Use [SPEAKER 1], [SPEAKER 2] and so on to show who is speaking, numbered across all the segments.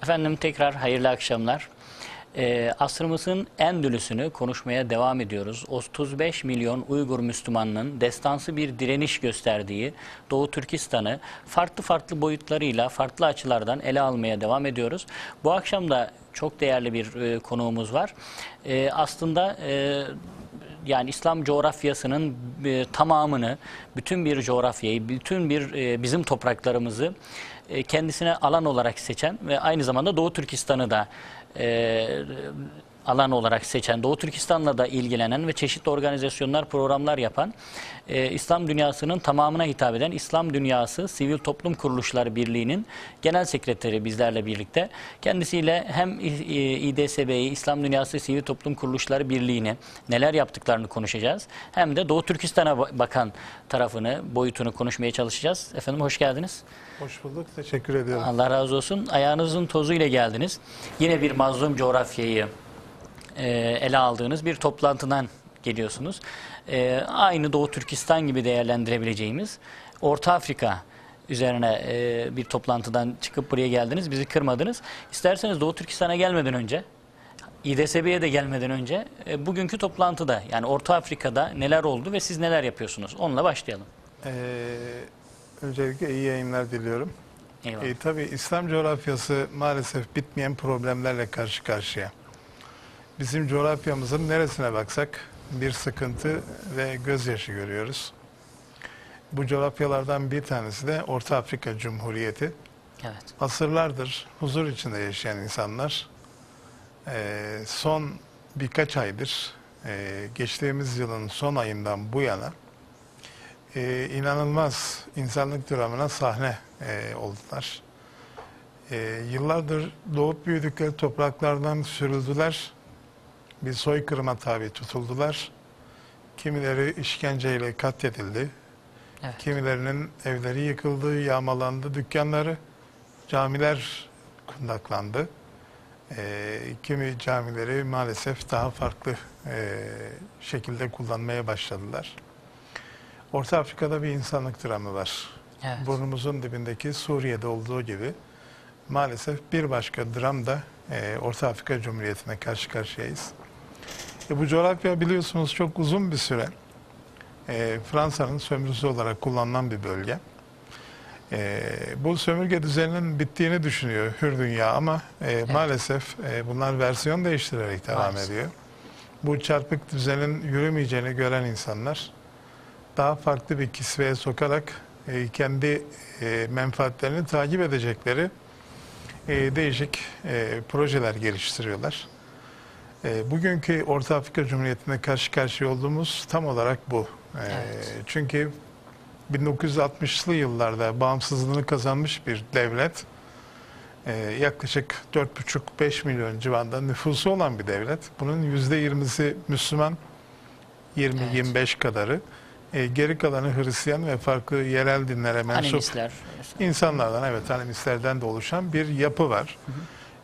[SPEAKER 1] Efendim tekrar hayırlı akşamlar. Asrımızın Endülüs'ünü konuşmaya devam ediyoruz. 35 milyon Uygur Müslümanının destansı bir direniş gösterdiği Doğu Türkistan'ı farklı farklı boyutlarıyla, farklı açılardan ele almaya devam ediyoruz. Bu akşam da çok değerli bir konuğumuz var. Aslında yani İslam coğrafyasının tamamını, bütün bir coğrafyayı, bütün bir bizim topraklarımızı kendisine alan olarak seçen ve aynı zamanda Doğu Türkistan'ı da alan olarak seçen, Doğu Türkistan'la da ilgilenen ve çeşitli organizasyonlar, programlar yapan, İslam dünyasının tamamına hitap eden İslam Dünyası Sivil Toplum Kuruluşları Birliği'nin genel sekreteri bizlerle birlikte. Kendisiyle hem İDSB'yi, İslam Dünyası Sivil Toplum Kuruluşları Birliği'ni neler yaptıklarını konuşacağız. Hem de Doğu Türkistan'a bakan tarafını, boyutunu konuşmaya çalışacağız. Efendim hoş geldiniz.
[SPEAKER 2] Hoş bulduk. Teşekkür ediyorum.
[SPEAKER 1] Allah razı olsun. Ayağınızın tozuyla geldiniz. Yine bir mazlum coğrafyayı ele aldığınız bir toplantıdan geliyorsunuz. Aynı Doğu Türkistan gibi değerlendirebileceğimiz Orta Afrika üzerine bir toplantıdan çıkıp buraya geldiniz. Bizi kırmadınız. İsterseniz Doğu Türkistan'a gelmeden önce, İDSB'ye de gelmeden önce bugünkü toplantıda yani Orta Afrika'da neler oldu ve siz neler yapıyorsunuz? Onunla başlayalım.
[SPEAKER 2] Öncelikle iyi yayınlar diliyorum.
[SPEAKER 1] Eyvallah.
[SPEAKER 2] Tabii İslam coğrafyası maalesef bitmeyen problemlerle karşı karşıya. Bizim coğrafyamızın neresine baksak bir sıkıntı ve gözyaşı görüyoruz. Bu coğrafyalardan bir tanesi de Orta Afrika Cumhuriyeti.
[SPEAKER 1] Evet.
[SPEAKER 2] Asırlardır huzur içinde yaşayan insanlar son birkaç aydır, geçtiğimiz yılın son ayından bu yana inanılmaz insanlık dramına sahne oldular. Yıllardır doğup büyüdükleri topraklardan sürüldüler. Bir soykırıma tabi tutuldular. Kimileri işkenceyle katledildi.
[SPEAKER 1] Evet.
[SPEAKER 2] Kimilerinin evleri yıkıldı, yağmalandı, dükkanları, camiler kundaklandı. Kimi camileri maalesef daha farklı şekilde kullanmaya başladılar. Orta Afrika'da bir insanlık dramı var.
[SPEAKER 1] Evet.
[SPEAKER 2] Burnumuzun dibindeki Suriye'de olduğu gibi maalesef bir başka dram da Orta Afrika Cumhuriyeti'ne karşı karşıyayız. Bu coğrafya biliyorsunuz çok uzun bir süre Fransa'nın sömürüsü olarak kullanılan bir bölge. Bu sömürge düzeninin bittiğini düşünüyor hür dünya ama
[SPEAKER 1] Evet.
[SPEAKER 2] maalesef bunlar versiyon değiştirerek devam ediyor. Bu çarpık düzenin yürümeyeceğini gören insanlar daha farklı bir kisveye sokarak kendi menfaatlerini takip edecekleri değişik projeler geliştiriyorlar. Bugünkü Orta Afrika Cumhuriyeti'ne karşı karşıya olduğumuz tam olarak bu.
[SPEAKER 1] Evet.
[SPEAKER 2] Çünkü 1960'lı yıllarda bağımsızlığını kazanmış bir devlet, yaklaşık 4,5-5 milyon civarında nüfusu olan bir devlet. Bunun %20'si Müslüman, 20-25 kadarı. Geri kalanı Hristiyan ve farklı yerel dinlere mensup
[SPEAKER 1] Animistler.
[SPEAKER 2] insanlardan, evet, animistlerden de oluşan bir yapı var.
[SPEAKER 1] Hı hı.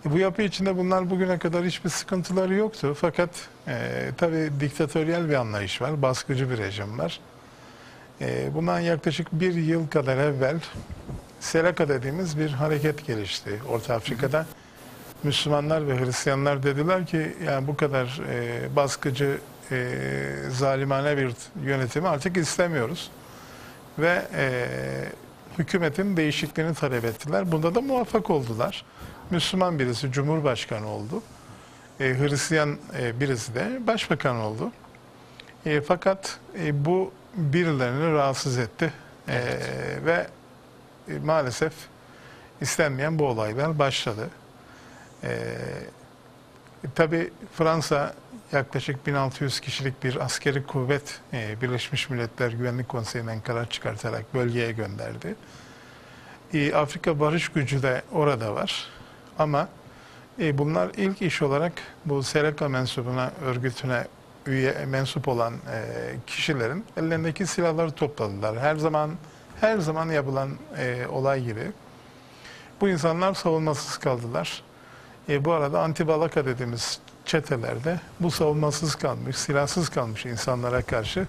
[SPEAKER 2] Bu yapı içinde bunlar bugüne kadar hiçbir sıkıntıları yoktu. Fakat tabii diktatöryel bir anlayış var, baskıcı bir rejim var. Bundan yaklaşık bir yıl kadar evvel Selaka dediğimiz bir hareket gelişti Orta Afrika'da. Hı hı. Müslümanlar ve Hristiyanlar dediler ki yani bu kadar baskıcı, zalimane bir yönetimi artık istemiyoruz. Ve hükümetin değişikliğini talep ettiler. Bunda da muvaffak oldular. Müslüman birisi Cumhurbaşkanı oldu. Hristiyan birisi de Başbakan oldu. Fakat bu birilerini rahatsız etti.
[SPEAKER 1] Evet.
[SPEAKER 2] Ve maalesef istenmeyen bu olaylar başladı. Tabii Fransa yaklaşık 1600 kişilik bir askeri kuvvet Birleşmiş Milletler Güvenlik Konseyi'nden karar çıkartarak bölgeye gönderdi. Afrika Barış Gücü de orada var. Ama bunlar ilk iş olarak bu Selaka mensubuna, örgütüne mensup olan kişilerin ellerindeki silahları topladılar. Her zaman yapılan olay gibi. Bu insanlar savunmasız kaldılar. Bu arada Anti-Balaka dediğimiz çetelerde bu savunmasız kalmış, silahsız kalmış insanlara karşı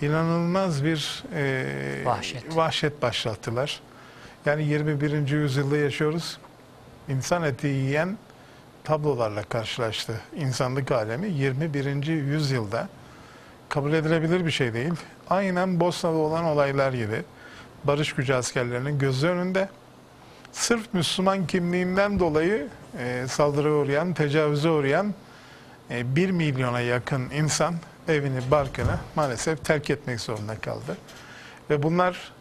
[SPEAKER 2] inanılmaz bir
[SPEAKER 1] Vahşet.
[SPEAKER 2] vahşet başlattılar. Yani 21. yüzyılda yaşıyoruz. insan eti yiyen tablolarla karşılaştı. İnsanlık alemi 21. yüzyılda kabul edilebilir bir şey değil. Aynen Bosna'da olan olaylar gibi barış gücü askerlerinin gözü önünde sırf Müslüman kimliğinden dolayı saldırıya uğrayan, tecavüze uğrayan 1 milyona yakın insan evini, barkını maalesef terk etmek zorunda kaldı. Ve bunlar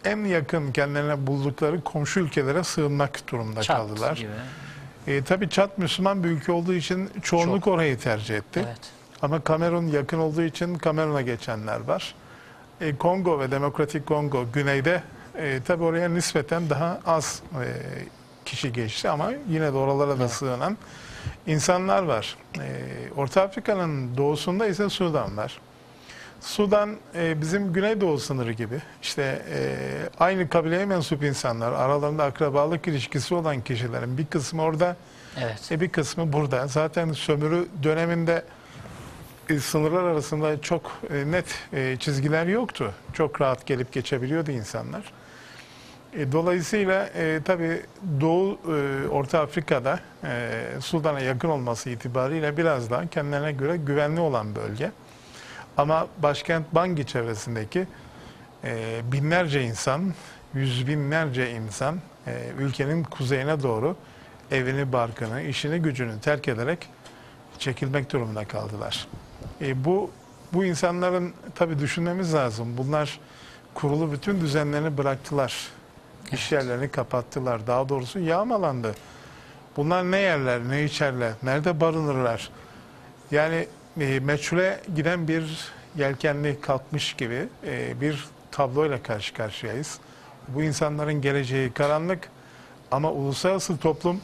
[SPEAKER 2] en yakın kendilerine buldukları komşu ülkelere sığınmak durumunda
[SPEAKER 1] Çat
[SPEAKER 2] kaldılar.
[SPEAKER 1] gibi.
[SPEAKER 2] Tabii Çat Müslüman bir ülke olduğu için çoğunluk
[SPEAKER 1] Çok.
[SPEAKER 2] orayı tercih etti.
[SPEAKER 1] Evet.
[SPEAKER 2] Ama Kamerun yakın olduğu için Kamerun'a geçenler var. Kongo ve Demokratik Kongo güneyde tabii oraya nispeten daha az kişi geçti ama yine de oralara da sığınan insanlar var. Orta Afrika'nın doğusunda ise Sudan var. Sudan bizim güneydoğu sınırı gibi. İşte aynı kabileye mensup insanlar, aralarında akrabalık ilişkisi olan kişilerin bir kısmı orada,
[SPEAKER 1] Evet.
[SPEAKER 2] bir kısmı burada. Zaten sömürü döneminde sınırlar arasında çok net çizgiler yoktu. Çok rahat gelip geçebiliyordu insanlar. Dolayısıyla tabii Doğu Orta Afrika'da Sudan'a yakın olması itibariyle biraz daha kendilerine göre güvenli olan bölge. Ama başkent Bangui çevresindeki binlerce insan, yüz binlerce insan ülkenin kuzeyine doğru evini, barkını, işini, gücünü terk ederek çekilmek durumunda kaldılar. Bu insanların tabii düşünmemiz lazım. Bunlar kurulu bütün düzenlerini bıraktılar. İş yerlerini kapattılar. Daha doğrusu yağmalandı. Bunlar ne yerler, ne içerler, nerede barınırlar? Yani meçhule giden bir yelkenli kalkmış gibi bir tabloyla karşı karşıyayız. Bu insanların geleceği karanlık ama uluslararası toplum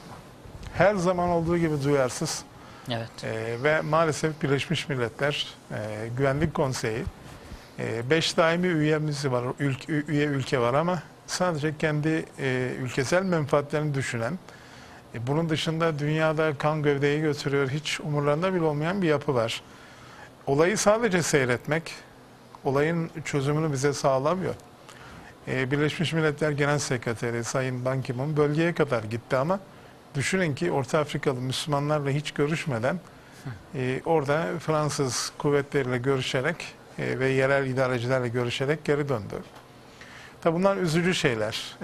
[SPEAKER 2] her zaman olduğu gibi duyarsız.
[SPEAKER 1] Evet.
[SPEAKER 2] Ve maalesef Birleşmiş Milletler Güvenlik Konseyi 5 daimi üyemiz var, üye ülke var ama sadece kendi ülkesel menfaatlerini düşünen, bunun dışında dünyada kan gövdeyi götürüyor, hiç umurlarında bile olmayan bir yapı var. Olayı sadece seyretmek, olayın çözümünü bize sağlamıyor. Birleşmiş Milletler Genel Sekreteri Sayın Ban Ki-moon bölgeye kadar gitti ama düşünün ki Orta Afrikalı Müslümanlarla hiç görüşmeden orada Fransız kuvvetleriyle görüşerek ve yerel idarecilerle görüşerek geri döndü. Tabi bunlar üzücü şeyler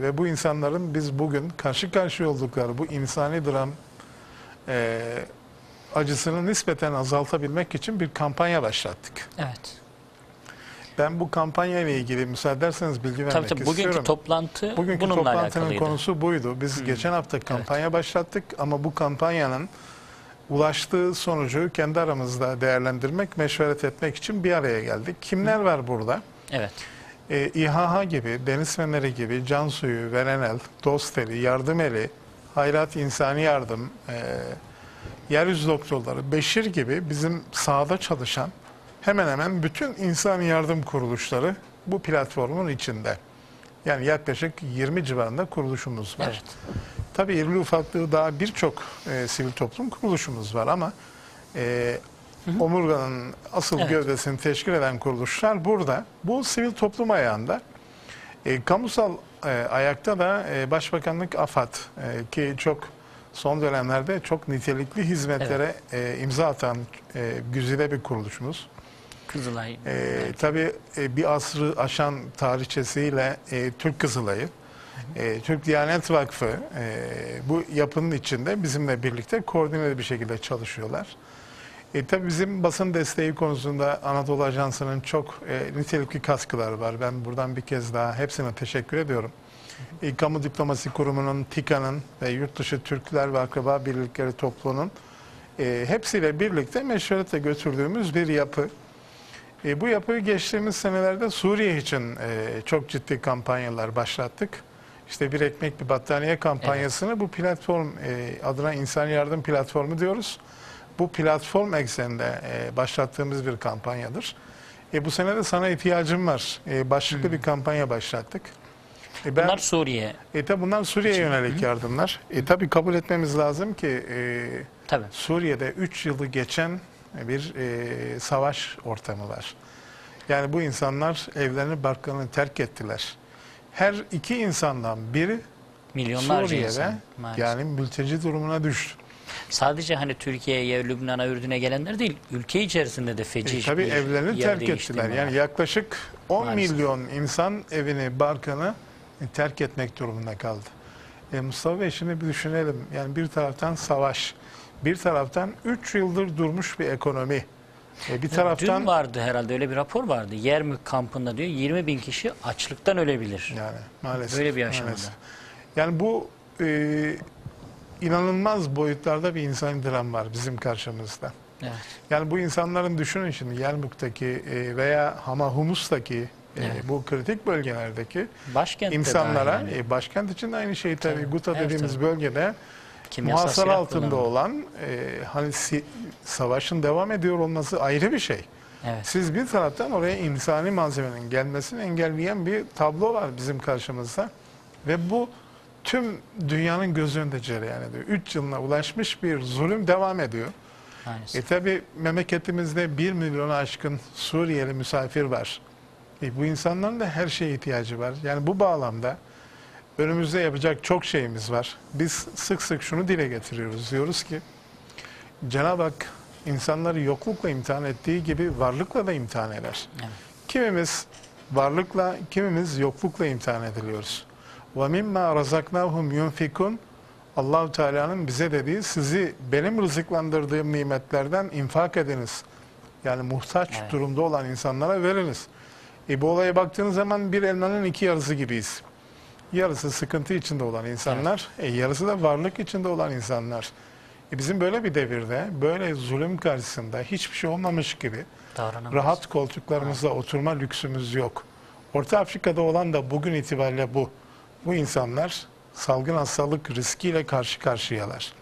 [SPEAKER 2] ve bu insanların biz bugün karşı karşıya oldukları bu insani dram acısını nispeten azaltabilmek için bir kampanya başlattık.
[SPEAKER 1] Evet.
[SPEAKER 2] Ben bu kampanya ile ilgili müsaade ederseniz bilgi vermek
[SPEAKER 1] Tabii
[SPEAKER 2] istiyorum.
[SPEAKER 1] bugünkü toplantı
[SPEAKER 2] Bugünkü
[SPEAKER 1] bununla
[SPEAKER 2] toplantının
[SPEAKER 1] alakalıydı.
[SPEAKER 2] konusu buydu. Biz geçen hafta kampanya başlattık ama bu kampanyanın ulaştığı sonucu kendi aramızda değerlendirmek, meşveret etmek için bir araya geldik. Kimler var burada?
[SPEAKER 1] Evet.
[SPEAKER 2] İHA gibi, Deniz Feneri gibi, Can Suyu, Verenel, Dosteli, Yardım Eli, Hayrat İnsani Yardım, Yeryüzü Doktorları, Beşir gibi bizim sahada çalışan hemen hemen bütün insani yardım kuruluşları bu platformun içinde. Yani yaklaşık 20 civarında kuruluşumuz var.
[SPEAKER 1] Evet.
[SPEAKER 2] Tabii irili ufaklığı daha birçok sivil toplum kuruluşumuz var ama omurganın asıl gövdesini teşkil eden kuruluşlar burada. Bu sivil toplum ayağında. Kamusal ayakta da Başbakanlık AFAD ki çok son dönemlerde çok nitelikli hizmetlere imza atan güzide bir kuruluşumuz.
[SPEAKER 1] Kızılay.
[SPEAKER 2] Tabii bir asrı aşan tarihçesiyle Türk Kızılay'ı, Türk Diyanet Vakfı bu yapının içinde bizimle birlikte koordineli bir şekilde çalışıyorlar. Tabii bizim basın desteği konusunda Anadolu Ajansı'nın çok nitelikli katkıları var. Ben buradan bir kez daha hepsine teşekkür ediyorum. Kamu Diplomasi Kurumu'nun, TİKA'nın ve Yurtdışı Türkler ve Akraba Birlikleri Topluluğu'nun hepsiyle birlikte meşveretle götürdüğümüz bir yapı. Bu yapıyı geçtiğimiz senelerde Suriye için çok ciddi kampanyalar başlattık. İşte bir ekmek bir battaniye kampanyasını bu platform adına İnsan Yardım Platformu diyoruz. Bu platform ekseninde başlattığımız bir kampanyadır. Bu sene de sana ihtiyacım var. Başlıklı bir kampanya başlattık.
[SPEAKER 1] Bunlar Suriye.
[SPEAKER 2] Tabii bunlar Suriye'ye yönelik yardımlar. Tabii kabul etmemiz lazım ki
[SPEAKER 1] Tabii.
[SPEAKER 2] Suriye'de 3 yılı geçen bir savaş ortamı var. Yani bu insanlar evlerini, barklarını terk ettiler. Her iki insandan biri
[SPEAKER 1] Milyonlarca
[SPEAKER 2] Suriye'de
[SPEAKER 1] insan maalesef.
[SPEAKER 2] yani mülteci durumuna düştü.
[SPEAKER 1] Sadece hani Türkiye'ye, Lübnan'a, Ürdün'e gelenler değil, ülke içerisinde de feci
[SPEAKER 2] Tabii
[SPEAKER 1] bir
[SPEAKER 2] evlerini
[SPEAKER 1] yer
[SPEAKER 2] terk
[SPEAKER 1] değiştirme
[SPEAKER 2] ettiler. Yani
[SPEAKER 1] var.
[SPEAKER 2] yaklaşık 10
[SPEAKER 1] Maalesef.
[SPEAKER 2] milyon insan evini, barkını terk etmek durumunda kaldı. Mustafa Bey, şimdi bir düşünelim. Yani bir taraftan savaş, bir taraftan 3 yıldır durmuş bir ekonomi. Bir taraftan
[SPEAKER 1] Dün vardı herhalde, öyle bir rapor vardı. Yermük kampında diyor 20 bin kişi açlıktan ölebilir.
[SPEAKER 2] yani maalesef.
[SPEAKER 1] Böyle bir aşamada.
[SPEAKER 2] Maalesef. Yani bu inanılmaz boyutlarda bir insani dram var bizim karşımızda.
[SPEAKER 1] Evet.
[SPEAKER 2] Yani bu insanların, düşünün şimdi Yermuk'taki veya Hama Humus'taki
[SPEAKER 1] Evet.
[SPEAKER 2] bu kritik bölgelerdeki
[SPEAKER 1] Başkentte
[SPEAKER 2] insanlara,
[SPEAKER 1] dahi yani.
[SPEAKER 2] başkent için de aynı şey tabii.
[SPEAKER 1] Tabii,
[SPEAKER 2] Guta
[SPEAKER 1] her
[SPEAKER 2] dediğimiz
[SPEAKER 1] taraf.
[SPEAKER 2] bölgede
[SPEAKER 1] Kimyasal
[SPEAKER 2] muhasara
[SPEAKER 1] silah
[SPEAKER 2] altında
[SPEAKER 1] kullanımı.
[SPEAKER 2] olan hani savaşın devam ediyor olması ayrı bir şey.
[SPEAKER 1] Evet.
[SPEAKER 2] Siz bir taraftan oraya insani malzemenin gelmesini engelleyen bir tablo var bizim karşımızda ve bu tüm dünyanın göz önünde cereyan ediyor. 3 yılına ulaşmış bir zulüm devam ediyor.
[SPEAKER 1] Maalesef.
[SPEAKER 2] Tabi memleketimizde 1 milyona aşkın Suriyeli misafir var. Bu insanların da her şeye ihtiyacı var. Yani bu bağlamda önümüzde yapacak çok şeyimiz var. Biz sık sık şunu dile getiriyoruz. Diyoruz ki Cenab-ı Hak insanları yoklukla imtihan ettiği gibi varlıkla da imtihan eder.
[SPEAKER 1] Evet.
[SPEAKER 2] Kimimiz varlıkla, kimimiz yoklukla imtihan ediliyoruz. وَمِمَّا رَزَقْنَاهُمْ يُنْفِكُونَ Allah-u Teala'nın bize dediği, sizi benim rızıklandırdığım nimetlerden infak ediniz. Yani muhtaç
[SPEAKER 1] Evet.
[SPEAKER 2] durumda olan insanlara veriniz. Bu olaya baktığınız zaman bir elmanın iki yarısı gibiyiz. Yarısı sıkıntı içinde olan insanlar, yarısı da varlık içinde olan insanlar. Bizim böyle bir devirde, böyle zulüm karşısında hiçbir şey olmamış gibi
[SPEAKER 1] Davranamaz.
[SPEAKER 2] rahat koltuklarımızda oturma lüksümüz yok. Orta Afrika'da olan da bugün itibariyle bu. Bu insanlar salgın hastalık riskiyle karşı karşıyalar.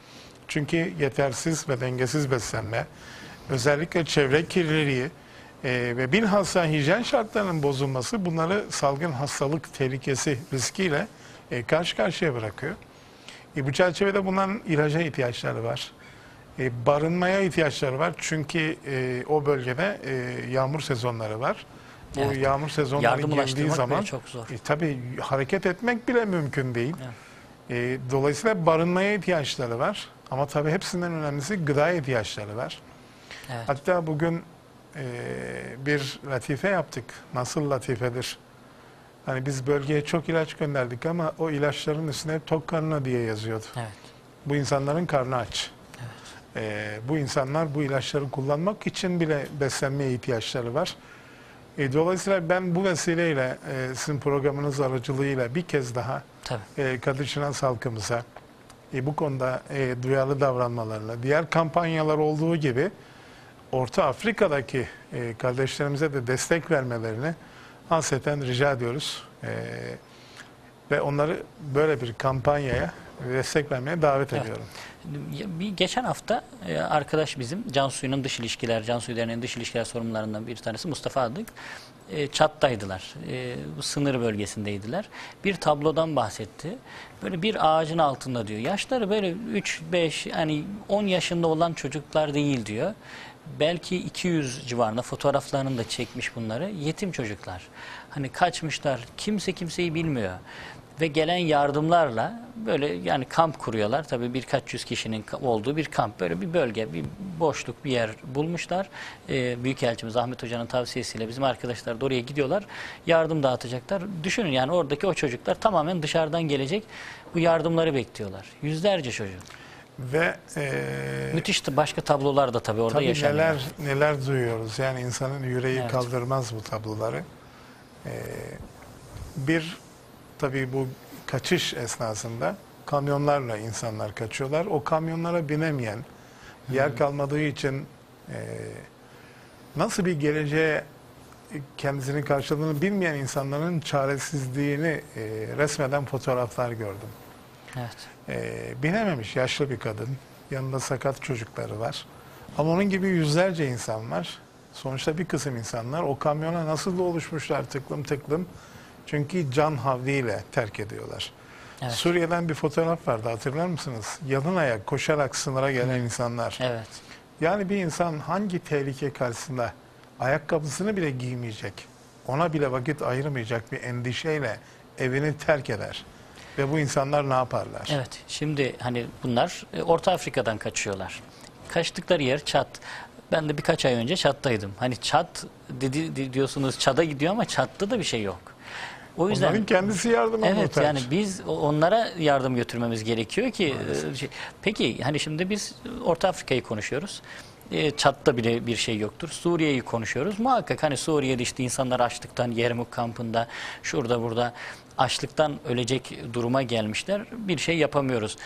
[SPEAKER 2] Çünkü yetersiz ve dengesiz beslenme, özellikle çevre kirliliği ve bilhassa hijyen şartlarının bozulması bunları salgın hastalık tehlikesi riskiyle karşı karşıya bırakıyor. Bu çerçevede bunların ilaca ihtiyaçları var. Barınmaya ihtiyaçları var. Çünkü o bölgede yağmur sezonları var. Bu
[SPEAKER 1] Evet.
[SPEAKER 2] yağmur sezonları
[SPEAKER 1] Yardım
[SPEAKER 2] girdiği
[SPEAKER 1] ulaştırmak
[SPEAKER 2] zaman
[SPEAKER 1] bile çok zor.
[SPEAKER 2] tabii hareket etmek bile mümkün değil. Dolayısıyla barınmaya ihtiyaçları var. Ama tabii hepsinden önemlisi gıdaya ihtiyaçları var.
[SPEAKER 1] Evet.
[SPEAKER 2] Hatta bugün bir latife yaptık. Nasıl latifedir? Hani biz bölgeye çok ilaç gönderdik ama o ilaçların üstüne tok karnına diye yazıyordu.
[SPEAKER 1] Evet.
[SPEAKER 2] Bu insanların karnı aç. Bu insanlar bu ilaçları kullanmak için bile beslenmeye ihtiyaçları var. Dolayısıyla ben bu vesileyle sizin programınız aracılığıyla bir kez daha
[SPEAKER 1] Tabii.
[SPEAKER 2] Kadir Şinas halkımıza bu konuda duyarlı davranmalarını, diğer kampanyalar olduğu gibi Orta Afrika'daki kardeşlerimize de destek vermelerini hasreten rica ediyoruz. Ve onları böyle bir kampanyaya destek vermeye davet ediyorum.
[SPEAKER 1] Bir geçen hafta arkadaş bizim Cansu'nun dış ilişkiler, Cansu Derneği'nin dış ilişkiler sorumlularından bir tanesi Mustafa Adık. Çat'taydılar. Bu sınır bölgesindeydiler. Bir tablodan bahsetti. Böyle bir ağacın altında diyor. Yaşları böyle 3-5 hani 10 yaşında olan çocuklar değil diyor. Belki 200 civarında fotoğraflarını da çekmiş bunları. Yetim çocuklar. Hani kaçmışlar. Kimse kimseyi bilmiyor. Ve gelen yardımlarla böyle yani kamp kuruyorlar. Tabii birkaç yüz kişinin olduğu bir kamp. Böyle bir bölge, bir boşluk bir yer bulmuşlar. Büyükelçimiz Ahmet Hoca'nın tavsiyesiyle bizim arkadaşlar da oraya gidiyorlar. Yardım dağıtacaklar. Düşünün yani oradaki o çocuklar tamamen dışarıdan gelecek bu yardımları bekliyorlar. Yüzlerce çocuk.
[SPEAKER 2] Ve
[SPEAKER 1] Müthiş de başka tablolar da tabii orada
[SPEAKER 2] tabii
[SPEAKER 1] yaşanıyor.
[SPEAKER 2] neler duyuyoruz. Yani insanın yüreği
[SPEAKER 1] Evet.
[SPEAKER 2] kaldırmaz bu tabloları. Tabii bu kaçış esnasında kamyonlarla insanlar kaçıyorlar. O kamyonlara binemeyen, yer kalmadığı için nasıl bir geleceğe kendisini karşıladığını bilmeyen insanların çaresizliğini resmeden fotoğraflar gördüm.
[SPEAKER 1] Evet.
[SPEAKER 2] Binememiş yaşlı bir kadın, yanında sakat çocukları var. Ama onun gibi yüzlerce insan var. Sonuçta bir kısım insanlar o kamyona nasıl da oluşmuşlar tıklım tıklım. Çünkü can havliyle terk ediyorlar.
[SPEAKER 1] Evet.
[SPEAKER 2] Suriye'den bir fotoğraf vardı, hatırlar mısınız? Yalın ayak koşarak sınıra gelen insanlar.
[SPEAKER 1] Evet.
[SPEAKER 2] Yani bir insan hangi tehlike karşısında ayakkabısını bile giymeyecek, ona bile vakit ayırmayacak bir endişeyle evini terk eder. Ve bu insanlar ne yaparlar?
[SPEAKER 1] Evet, şimdi hani bunlar Orta Afrika'dan kaçıyorlar. Kaçtıkları yer Çad. Ben de birkaç ay önce Çad'daydım. Hani Çad diyorsunuz, Çad'a gidiyor ama Çad'da da bir şey yok. O yüzden
[SPEAKER 2] Onların kendisi yardıma
[SPEAKER 1] evet,
[SPEAKER 2] muhtaç.
[SPEAKER 1] yani biz onlara yardım götürmemiz gerekiyor ki peki hani şimdi biz Orta Afrika'yı konuşuyoruz. Çad'da bile bir şey yoktur. Suriye'yi konuşuyoruz. Muhakkak hani Suriye'de işte insanlar açlıktan, Yermuk kampında, şurada burada açlıktan ölecek duruma gelmişler. Bir şey yapamıyoruz.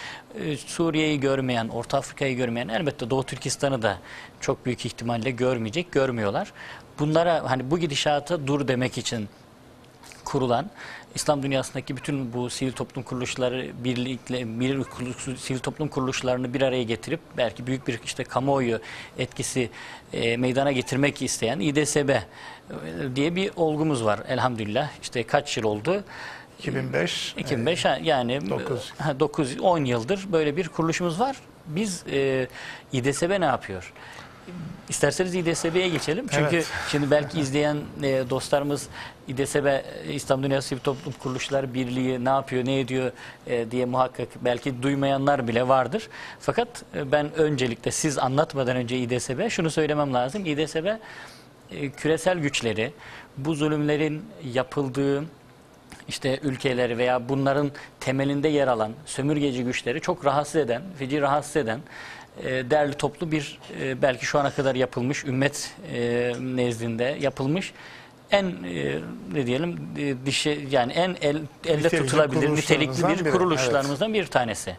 [SPEAKER 1] Suriye'yi görmeyen, Orta Afrika'yı görmeyen elbette Doğu Türkistan'ı da çok büyük ihtimalle görmeyecek, görmüyorlar. Bunlara hani bu gidişata dur demek için kurulan İslam dünyasındaki bütün bu sivil toplum kuruluşları sivil toplum kuruluşlarını bir araya getirip belki büyük bir işte kamuoyu etkisi meydana getirmek isteyen İDSB diye bir olgumuz var elhamdülillah. İşte kaç yıl oldu?
[SPEAKER 2] 2005.
[SPEAKER 1] 2005 yani 9-10 yıldır böyle bir kuruluşumuz var. Biz İDSB ne yapıyor? İsterseniz İDSB'ye geçelim. Çünkü
[SPEAKER 2] Evet.
[SPEAKER 1] şimdi belki izleyen dostlarımız İDSB, İslam Dünyası Sivil Toplum Kuruluşları Birliği ne yapıyor, ne ediyor diye muhakkak belki duymayanlar bile vardır. Fakat ben öncelikle siz anlatmadan önce İDSB şunu söylemem lazım. İDSB küresel güçleri bu zulümlerin yapıldığı işte ülkeleri veya bunların temelinde yer alan sömürgeci güçleri çok rahatsız eden, feci rahatsız eden değerli toplu bir belki şu ana kadar yapılmış ümmet nezdinde yapılmış en ne diyelim yani en elde tutulabilir nitelikli bir kuruluşlarımızdan bir tanesi.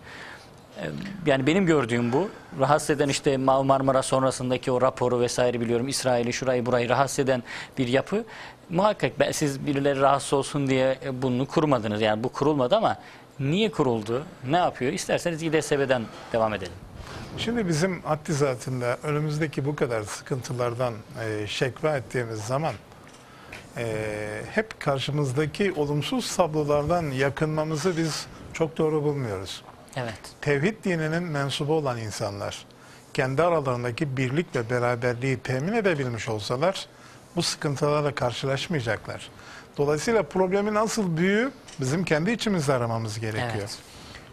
[SPEAKER 1] Yani benim gördüğüm bu. Rahatsız eden işte Marmara sonrasındaki o raporu vesaire biliyorum. İsrail'i şurayı burayı rahatsız eden bir yapı. Muhakkak siz birileri rahatsız olsun diye bunu kurmadınız. Yani bu kurulmadı ama niye kuruldu? Ne yapıyor? İsterseniz İDSB'den devam edelim.
[SPEAKER 2] Şimdi bizim haddi zatında önümüzdeki bu kadar sıkıntılardan şekva ettiğimiz zaman hep karşımızdaki olumsuz tablolardan yakınmamızı biz çok doğru bulmuyoruz.
[SPEAKER 1] Evet.
[SPEAKER 2] Tevhid dininin mensubu olan insanlar kendi aralarındaki birlik ve beraberliği temin edebilmiş olsalar bu sıkıntılarla karşılaşmayacaklar. Dolayısıyla problemin asıl büyüğü bizim kendi içimizde aramamız gerekiyor.
[SPEAKER 1] Evet.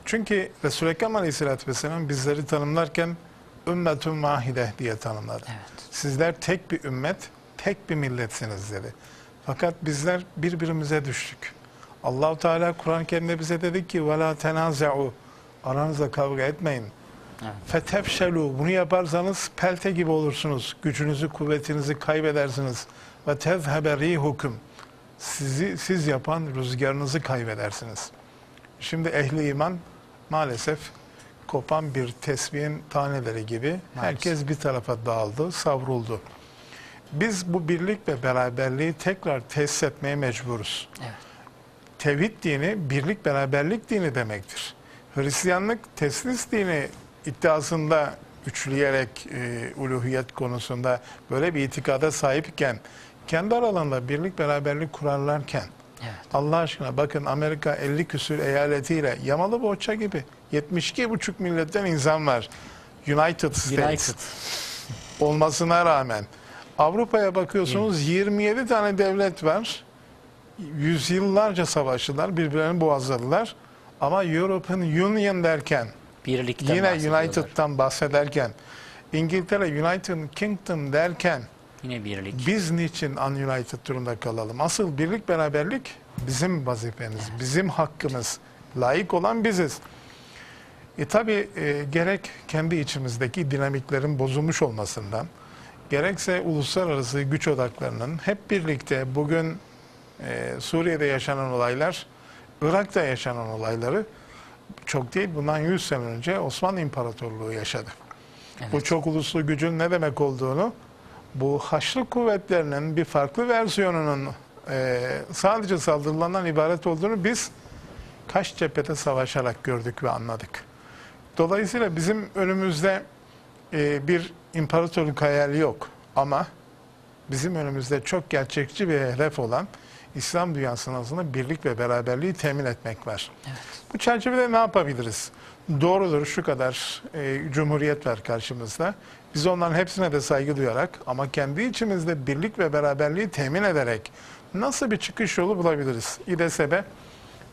[SPEAKER 2] Çünkü Resul-i Ekrem Aleyhisselatü Vesselam bizleri tanımlarken ümmetun vahide diye tanımladı.
[SPEAKER 1] Evet.
[SPEAKER 2] Sizler tek bir ümmet, tek bir milletsiniz dedi. Fakat bizler birbirimize düştük. Allah-u Teala Kur'an-ı Kerim'de bize dedi ki وَلَا تَنَازَعُوا aranızda kavga etmeyin. فَتَفْشَلُوا bunu yaparsanız pelte gibi olursunuz. Gücünüzü, kuvvetinizi kaybedersiniz. وَتَذْهَبَ رِيهُكُمْ siz yapan rüzgarınızı kaybedersiniz. Şimdi ehli iman maalesef kopan bir tesbihin taneleri gibi herkes bir tarafa dağıldı, savruldu. Biz bu birlik ve beraberliği tekrar tesis etmeye mecburuz.
[SPEAKER 1] Evet.
[SPEAKER 2] Tevhid dini birlik beraberlik dini demektir. Hristiyanlık teslis dini iddiasında üçleyerek uluhiyet konusunda böyle bir itikada sahipken kendi aralarında birlik beraberlik kurarlarken
[SPEAKER 1] Evet.
[SPEAKER 2] Allah aşkına bakın Amerika 50 küsür eyaletiyle yamalı bohça gibi 72,5 milletten insan var. United States olmasına rağmen Avrupa'ya bakıyorsunuz 27 tane devlet var. Yüzyıllarca savaştılar, birbirlerini boğazladılar. Ama European Union derken
[SPEAKER 1] Birlikten
[SPEAKER 2] yine
[SPEAKER 1] bahsediyorlar.
[SPEAKER 2] United'dan bahsederken İngiltere United Kingdom derken
[SPEAKER 1] Yine birlik.
[SPEAKER 2] biz niçin ununited durumda kalalım? Asıl birlik beraberlik bizim vazifemiz, bizim hakkımız. Layık olan biziz. Tabi gerek kendi içimizdeki dinamiklerin bozulmuş olmasından, gerekse uluslararası güç odaklarının hep birlikte bugün Suriye'de yaşanan olaylar, Irak'ta yaşanan olayları çok değil, bundan 100 sene önce Osmanlı İmparatorluğu yaşadı.
[SPEAKER 1] Evet.
[SPEAKER 2] Bu çok uluslu gücün ne demek olduğunu, bu Haçlı kuvvetlerinin bir farklı versiyonunun sadece saldırılardan ibaret olduğunu biz kaç cephede savaşarak gördük ve anladık. Dolayısıyla bizim önümüzde bir imparatorluk hayali yok ama bizim önümüzde çok gerçekçi bir hedef olan İslam dünyasının aslında birlik ve beraberliği temin etmek var.
[SPEAKER 1] Evet.
[SPEAKER 2] Bu çerçevede ne yapabiliriz? Doğrudur, şu kadar cumhuriyet var karşımızda. Biz onların hepsine de saygı duyarak ama kendi içimizde birlik ve beraberliği temin ederek nasıl bir çıkış yolu bulabiliriz? İDSB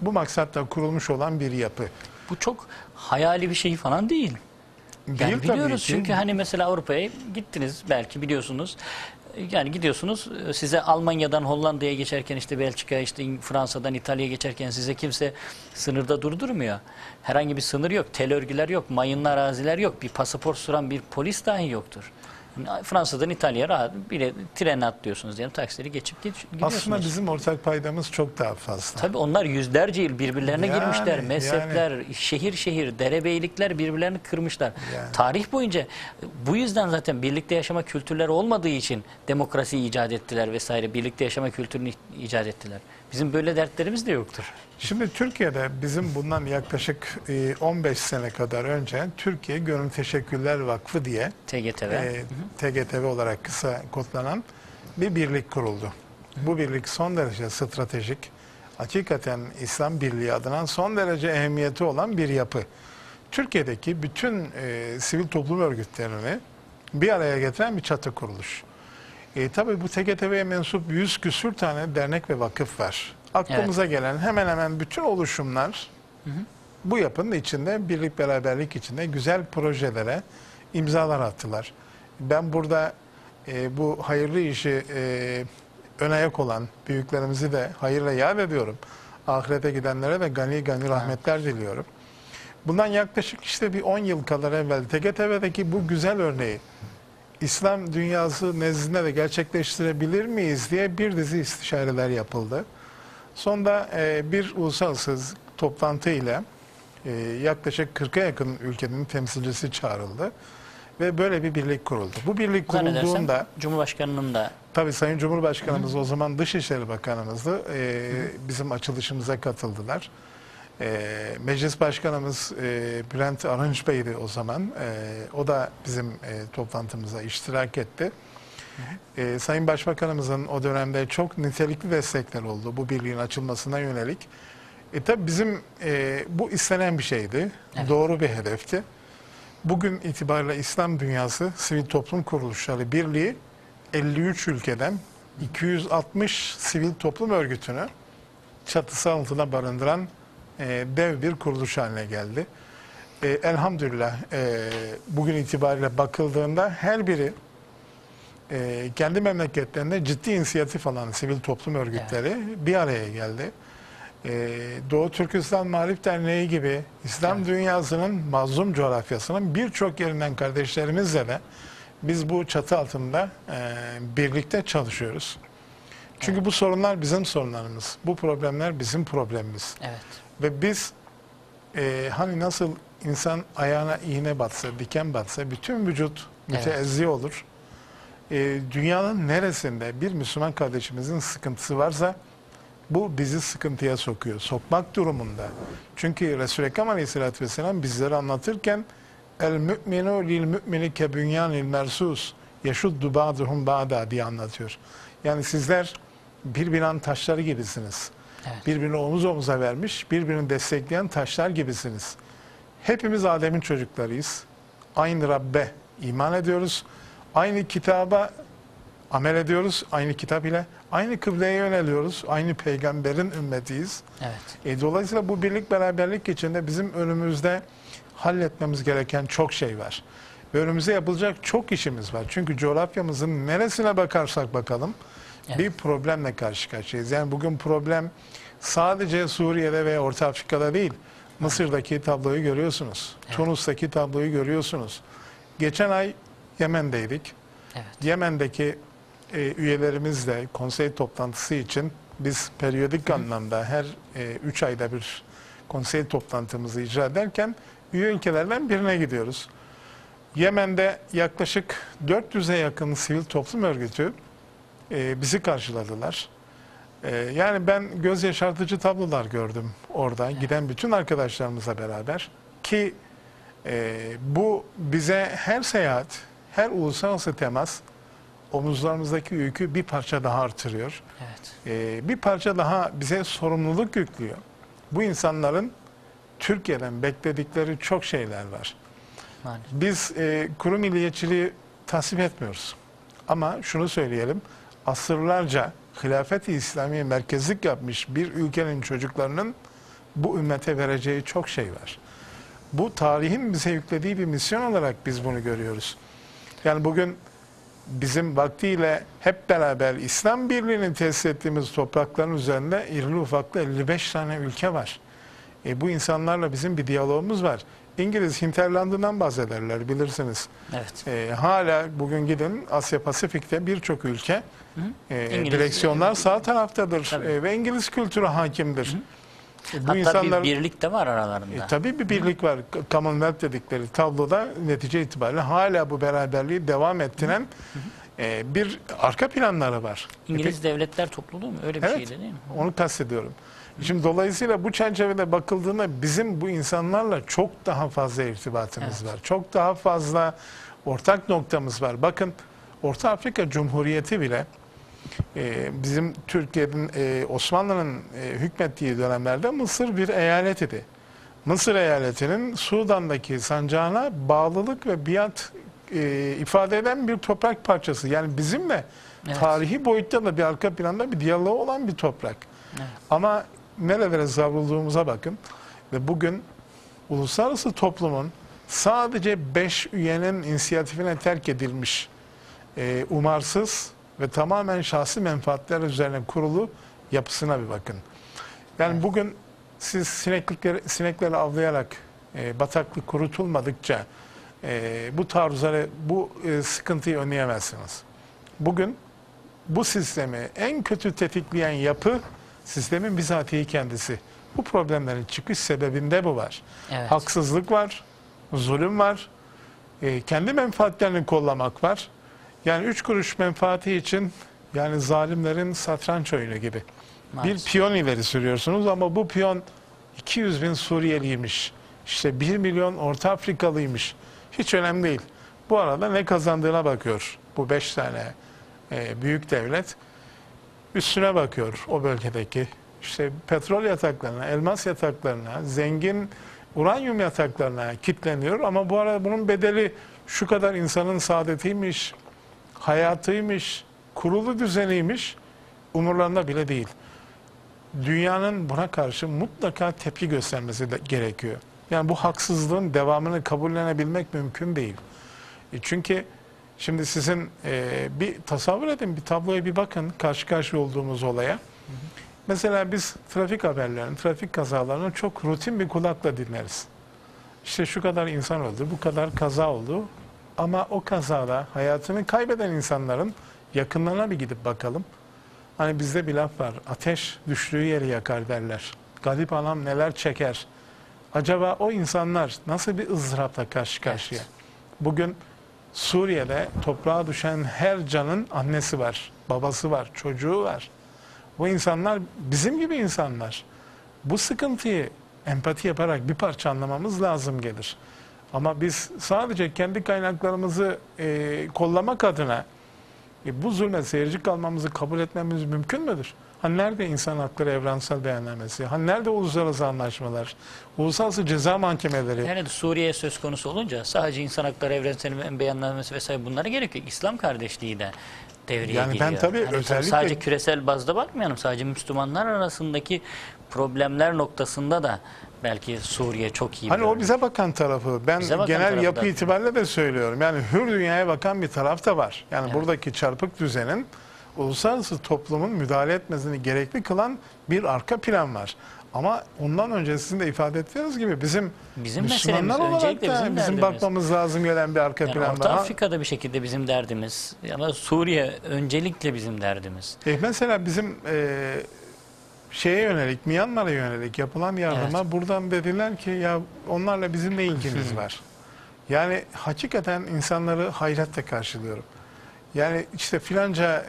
[SPEAKER 2] Bu maksatla kurulmuş olan bir yapı.
[SPEAKER 1] Bu çok hayali bir şey falan değil. Yani
[SPEAKER 2] Değil tabii
[SPEAKER 1] biliyoruz
[SPEAKER 2] ki.
[SPEAKER 1] çünkü hani mesela Avrupa'ya gittiniz belki biliyorsunuz. Yani gidiyorsunuz size Almanya'dan Hollanda'ya geçerken işte Belçika işte Fransa'dan İtalya'ya geçerken size kimse sınırda durdurmuyor. Herhangi bir sınır yok. Tel örgüler yok. Mayınlı araziler yok. Bir pasaport soran bir polis dahi yoktur. Yani Fransa'dan İtalya'ya rahat bile trene atlıyorsunuz diyelim taksileri geçip gidiyorsunuz.
[SPEAKER 2] Aslında bizim ortak paydamız çok daha fazla.
[SPEAKER 1] Tabii onlar yüzlerce yıl birbirlerine
[SPEAKER 2] Yani,
[SPEAKER 1] girmişler. Mezhepler, şehir şehir, derebeylikler birbirlerini kırmışlar.
[SPEAKER 2] Yani.
[SPEAKER 1] Tarih boyunca bu yüzden zaten birlikte yaşama kültürleri olmadığı için demokrasiyi icat ettiler vesaire. Birlikte yaşama kültürünü icat ettiler. Bizim böyle dertlerimiz de yoktur.
[SPEAKER 2] Şimdi Türkiye'de bizim bundan yaklaşık 15 sene kadar önce Türkiye Gönül Teşekkürler Vakfı diye
[SPEAKER 1] TGTV.
[SPEAKER 2] TGTV olarak kısa kodlanan bir birlik kuruldu. Bu birlik son derece stratejik, hakikaten İslam Birliği adına son derece ehemmiyeti olan bir yapı. Türkiye'deki bütün sivil toplum örgütlerini bir araya getiren bir çatı kuruluş. Tabii bu TGTV'ye mensup 100 küsür tane dernek ve vakıf var. Aklımıza gelen hemen hemen bütün oluşumlar bu yapının içinde, birlik beraberlik içinde güzel projelere imzalar attılar. Ben burada bu hayırlı işi ön ayak olan büyüklerimizi de hayırla yad ediyorum. Ahirete gidenlere de gani gani rahmetler diliyorum. Bundan yaklaşık işte bir 10 yıl kadar evvel TGTV'deki bu güzel örneği İslam dünyası nezdinde de gerçekleştirebilir miyiz diye bir dizi istişareler yapıldı. Sonunda bir uluslararası toplantı ile yaklaşık 40'a yakın ülkenin temsilcisi çağrıldı ve böyle bir birlik kuruldu. Bu birlik kurulduğunda
[SPEAKER 1] Cumhurbaşkanının da
[SPEAKER 2] tabii Sayın Cumhurbaşkanımız o zaman Dışişleri Bakanımızdı. Bizim açılışımıza katıldılar. Meclis Başkanımız Bülent Arınç Bey'di o zaman. O da bizim toplantımıza iştirak etti. Sayın Başbakanımızın o dönemde çok nitelikli destekler oldu bu birliğin açılmasına yönelik. Tabii bizim bu istenen bir şeydi.
[SPEAKER 1] Evet.
[SPEAKER 2] Doğru bir hedefti. Bugün itibariyle İslam Dünyası Sivil Toplum Kuruluşları Birliği 53 ülkeden 260 sivil toplum örgütünü çatısı altına barındıran dev bir kuruluş haline geldi. Elhamdülillah bugün itibariyle bakıldığında her biri kendi memleketlerinde ciddi inisiyatif alan sivil toplum örgütleri bir araya geldi. Doğu Türkistan Marif Derneği gibi İslam dünyasının mazlum coğrafyasının birçok yerinden kardeşlerimizle de biz bu çatı altında birlikte çalışıyoruz. Çünkü bu sorunlar bizim sorunlarımız. Bu problemler bizim problemimiz.
[SPEAKER 1] evet.
[SPEAKER 2] Ve biz hani nasıl insan ayağına iğne batsa, diken batsa bütün vücut müteezzi olur. Dünyanın neresinde bir Müslüman kardeşimizin sıkıntısı varsa bu bizi sıkıntıya sokuyor. Sokmak durumunda. Çünkü Resul-i Ekrem Aleyhisselatü Vesselam bizlere anlatırken el mü'minu lil mü'mini ke bünyanil mersus yeşuddu ba'duhum ba'da diye anlatıyor. Yani sizler bir binanın taşları gibisiniz.
[SPEAKER 1] Evet.
[SPEAKER 2] Birbirini omuz omuza vermiş, birbirini destekleyen taşlar gibisiniz. Hepimiz Adem'in çocuklarıyız. Aynı Rabbe iman ediyoruz. Aynı kitaba amel ediyoruz. Aynı kitap ile aynı kıbleye yöneliyoruz. Aynı peygamberin ümmetiyiz.
[SPEAKER 1] Evet.
[SPEAKER 2] Dolayısıyla bu birlik beraberlik içinde bizim önümüzde halletmemiz gereken çok şey var. Ve önümüze yapılacak çok işimiz var. Çünkü coğrafyamızın neresine bakarsak bakalım bir problemle karşı karşıyayız. Yani bugün problem sadece Suriye'de veya Orta Afrika'da değil. Mısır'daki tabloyu görüyorsunuz. Evet. Tunus'taki tabloyu görüyorsunuz. Geçen ay Yemen'deydik.
[SPEAKER 1] Evet.
[SPEAKER 2] Yemen'deki üyelerimizle konsey toplantısı için biz periyodik anlamda her 3 ayda bir konsey toplantımızı icra ederken üye ülkelerden birine gidiyoruz. Yemen'de yaklaşık 400'e yakın sivil toplum örgütü bizi karşıladılar. Yani ben göz yaşartıcı tablolar gördüm orada giden bütün arkadaşlarımızla beraber ki bu bize her seyahat, her uluslararası temas omuzlarımızdaki yükü bir parça daha artırıyor.
[SPEAKER 1] Evet.
[SPEAKER 2] Bir parça daha bize sorumluluk yüklüyor. Bu insanların Türkiye'den bekledikleri çok şeyler var.
[SPEAKER 1] Maalesef.
[SPEAKER 2] Biz kuru milliyetçiliği tasvip etmiyoruz. Ama şunu söyleyelim, asırlarca hilafet-i İslamiye merkezlik yapmış bir ülkenin çocuklarının bu ümmete vereceği çok şey var. Bu tarihin bize yüklediği bir misyon olarak biz bunu görüyoruz. Yani bugün bizim vaktiyle hep beraber İslam Birliği'ni tesis ettiğimiz toprakların üzerinde irili ufaklı 55 tane ülke var. Bu insanlarla bizim bir diyalogumuz var. İngiliz hinterlandından bahsederler, bilirsiniz.
[SPEAKER 1] Evet.
[SPEAKER 2] Hala bugün gidin Asya Pasifik'te birçok ülke
[SPEAKER 1] İngiliz,
[SPEAKER 2] direksiyonlar sağ taraftadır ve İngiliz kültürü hakimdir. Bu
[SPEAKER 1] Hatta
[SPEAKER 2] insanlar,
[SPEAKER 1] bir birlik de var aralarında.
[SPEAKER 2] tabii bir birlik var. Commonwealth dedikleri tabloda netice itibariyle hala bu beraberliği devam ettiren bir arka planları var.
[SPEAKER 1] İngiliz devletler topluluğu mu? Öyle bir
[SPEAKER 2] Evet,
[SPEAKER 1] şeydi değil mi?
[SPEAKER 2] onu kastediyorum. Şimdi dolayısıyla bu çerçevede bakıldığında bizim bu insanlarla çok daha fazla irtibatımız var. Çok daha fazla ortak noktamız var. Bakın Orta Afrika Cumhuriyeti bile bizim Türkiye'nin Osmanlı'nın hükmettiği dönemlerde Mısır bir eyalet idi. Mısır eyaletinin Sudan'daki sancağına bağlılık ve biat ifade eden bir toprak parçası. Yani bizimle tarihi boyutta da bir arka planda bir diyalog olan bir toprak.
[SPEAKER 1] Evet.
[SPEAKER 2] Ama nerelere savrulduğumuza bakın ve bugün uluslararası toplumun sadece 5 üyenin inisiyatifine terk edilmiş umarsız ve tamamen şahsi menfaatler üzerine kurulu yapısına bir bakın. Yani bugün siz sinekleri avlayarak bataklık kurutulmadıkça bu taarruzları, bu sıkıntıyı önleyemezsiniz. Bugün bu sistemi en kötü tetikleyen yapı sistemin bizatihi kendisi. Bu problemlerin çıkış sebebinde bu var.
[SPEAKER 1] Evet.
[SPEAKER 2] Haksızlık var, zulüm var, kendi menfaatlerini kollamak var. Yani 3 kuruş menfaati için yani zalimlerin satranç oyunu gibi.
[SPEAKER 1] Maalesef.
[SPEAKER 2] Bir piyon ileri sürüyorsunuz ama bu piyon 200 bin Suriyeliymiş. İşte 1 milyon Orta Afrikalıymış. Hiç önemli değil. Bu arada ne kazandığına bakıyor bu 5 tane büyük devlet. Üstüne bakıyor o bölgedeki işte petrol yataklarına, elmas yataklarına, zengin uranyum yataklarına kitleniyor. Ama bu arada bunun bedeli şu kadar insanın saadetiymiş, hayatıymış, kurulu düzeniymiş, umurlarında bile değil. Dünyanın buna karşı mutlaka tepki göstermesi de gerekiyor. Yani bu haksızlığın devamını kabullenebilmek mümkün değil. Çünkü şimdi sizin bir tasavvur edin, bir tabloya bir bakın, karşı karşıya olduğumuz olaya. Mesela biz trafik haberlerini, trafik kazalarını çok rutin bir kulakla dinleriz. İşte şu kadar insan öldü, bu kadar kaza oldu. Ama o kazada hayatını kaybeden insanların yakınlarına bir gidip bakalım. Hani bizde bir laf var, ateş düştüğü yeri yakar derler. Galip anam neler çeker. Acaba o insanlar nasıl bir ızdırapla karşı karşıya? Evet. Bugün Suriye'de toprağa düşen her canın annesi var, babası var, çocuğu var. Bu insanlar bizim gibi insanlar. Bu sıkıntıyı empati yaparak bir parça anlamamız lazım gelir. Ama biz sadece kendi kaynaklarımızı kollamak adına bu zulme seyirci kalmamızı kabul etmemiz mümkün müdür? Hani nerede insan hakları evrensel beyannamesi? Hani nerede uluslararası anlaşmalar? Uluslararası ceza mahkemeleri?
[SPEAKER 1] Yani Suriye söz konusu olunca sadece insan hakları evrensel beyannamesi vesaire bunlara gerek yok. İslam kardeşliği de devreye
[SPEAKER 2] yani
[SPEAKER 1] giriyor.
[SPEAKER 2] Ben tabii
[SPEAKER 1] hani
[SPEAKER 2] özellikle
[SPEAKER 1] sadece küresel bazda bakmayalım. Sadece Müslümanlar arasındaki problemler noktasında da belki Suriye çok iyi.
[SPEAKER 2] Hani o bize bakan tarafı. Ben genel yapı itibariyle de söylüyorum. Yani hür dünyaya bakan bir taraf da var. Yani evet. Buradaki çarpık düzenin uluslararası toplumun müdahale etmesini gerekli kılan bir arka plan var. Ama ondan önce sizin de ifade ettiğiniz gibi bizim Müslümanlar olarak da bizim bakmamız lazım gelen bir arka plan var.
[SPEAKER 1] Orta Afrika'da bir şekilde bizim derdimiz ama Suriye öncelikle bizim derdimiz.
[SPEAKER 2] Mesela bizim şeye yönelik, Myanmar'a yönelik yapılan yardıma evet. Buradan dediler ki ya onlarla bizim ne ilgimiz var? Yani hakikaten insanları hayretle karşılıyorum. Yani işte filanca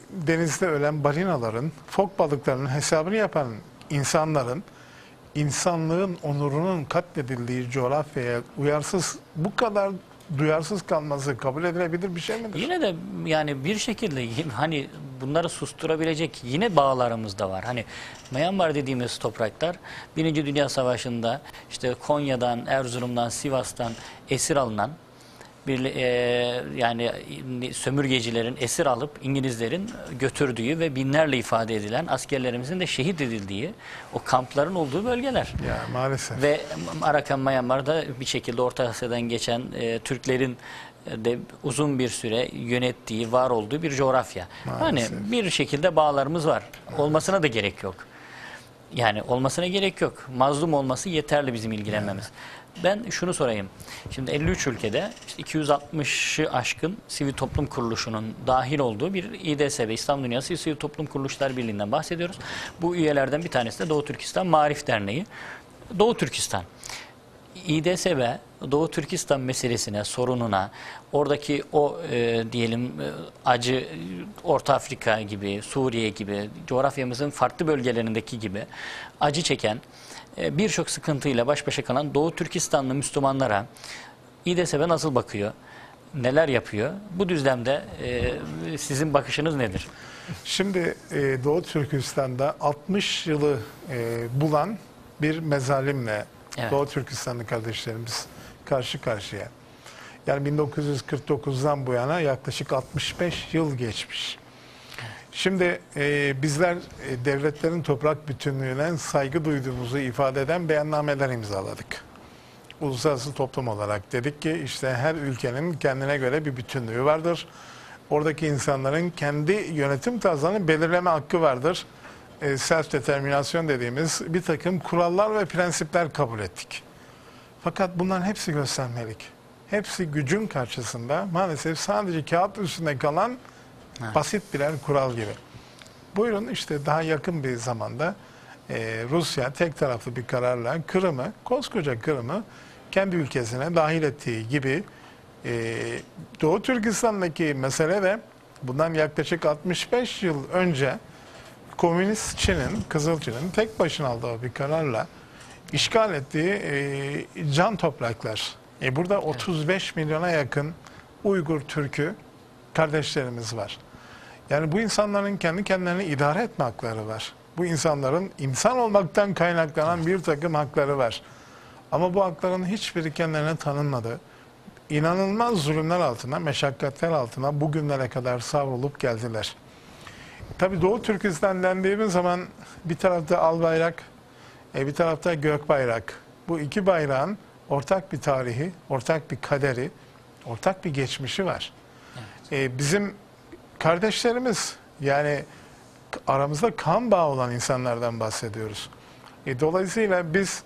[SPEAKER 2] denizde ölen balinaların, fok balıklarının hesabını yapan insanların, insanlığın onurunun katledildiği coğrafyaya bu kadar duyarsız kalması kabul edilebilir bir şey midir?
[SPEAKER 1] Yine de yani bir şekilde hani bunları susturabilecek yine bağlarımız da var. Hani Myanmar dediğimiz topraklar Birinci Dünya Savaşı'nda işte Konya'dan, Erzurum'dan, Sivas'tan esir alınan yani sömürgecilerin esir alıp İngilizlerin götürdüğü ve binlerle ifade edilen askerlerimizin de şehit edildiği o kampların olduğu bölgeler.
[SPEAKER 2] Ya maalesef.
[SPEAKER 1] Ve Arakan Myanmar'da bir şekilde Orta Asya'dan geçen Türklerin de uzun bir süre yönettiği, var olduğu bir coğrafya.
[SPEAKER 2] Maalesef.
[SPEAKER 1] Hani bir şekilde bağlarımız var. Olmasına da gerek yok. Yani olmasına gerek yok. Mazlum olması yeterli bizim ilgilenmemiz. Ben şunu sorayım. Şimdi 53 ülkede işte 260'ı aşkın sivil toplum kuruluşunun dahil olduğu bir İDSB, İslam Dünyası Sivil Toplum Kuruluşlar Birliği'nden bahsediyoruz. Bu üyelerden bir tanesi de Doğu Türkistan Maarif Derneği. Doğu Türkistan. İDSB Doğu Türkistan meselesine, sorununa, oradaki o diyelim acı Orta Afrika gibi, Suriye gibi, coğrafyamızın farklı bölgelerindeki gibi acı çeken birçok sıkıntıyla baş başa kalan Doğu Türkistanlı Müslümanlara İDSB nasıl bakıyor? Neler yapıyor? Bu düzlemde sizin bakışınız nedir?
[SPEAKER 2] Şimdi Doğu Türkistan'da 60 yılı bulan bir mezalimle
[SPEAKER 1] Evet.
[SPEAKER 2] Doğu Türkistanlı kardeşlerimiz karşı karşıya. Yani 1949'dan bu yana yaklaşık 65 yıl geçmiş. Şimdi bizler devletlerin toprak bütünlüğüne saygı duyduğumuzu ifade eden beyannameler imzaladık. Uluslararası toplum olarak dedik ki işte her ülkenin kendine göre bir bütünlüğü vardır. Oradaki insanların kendi yönetim tarzlarını belirleme hakkı vardır. Self-determinasyon dediğimiz bir takım kurallar ve prensipler kabul ettik. Fakat bunların hepsi göstermelik. Hepsi gücün karşısında maalesef sadece kağıt üstünde kalan basit birer kural gibi. Buyurun işte daha yakın bir zamanda Rusya tek taraflı bir kararla Kırım'ı, koskoca Kırım'ı kendi ülkesine dahil ettiği gibi Doğu Türkistan'daki mesele de bundan yaklaşık 65 yıl önce Komünist Çin'in, Kızıl Çin'in tek başına aldığı bir kararla işgal ettiği can topraklar. Burada 35 milyona yakın Uygur Türk'ü kardeşlerimiz var. Yani bu insanların kendi kendilerini idare etme hakları var. Bu insanların insan olmaktan kaynaklanan bir takım hakları var. Ama bu hakların hiçbiri kendilerine tanınmadı. İnanılmaz zulümler altına, meşakkatler altına bugünlere kadar savrulup geldiler. Tabii Doğu Türkistan dendiğimiz zaman bir tarafta al bayrak, bir tarafta gök bayrak. Bu iki bayrağın ortak bir tarihi, ortak bir kaderi, ortak bir geçmişi var. Evet. Bizim kardeşlerimiz, yani aramızda kan bağı olan insanlardan bahsediyoruz. Dolayısıyla biz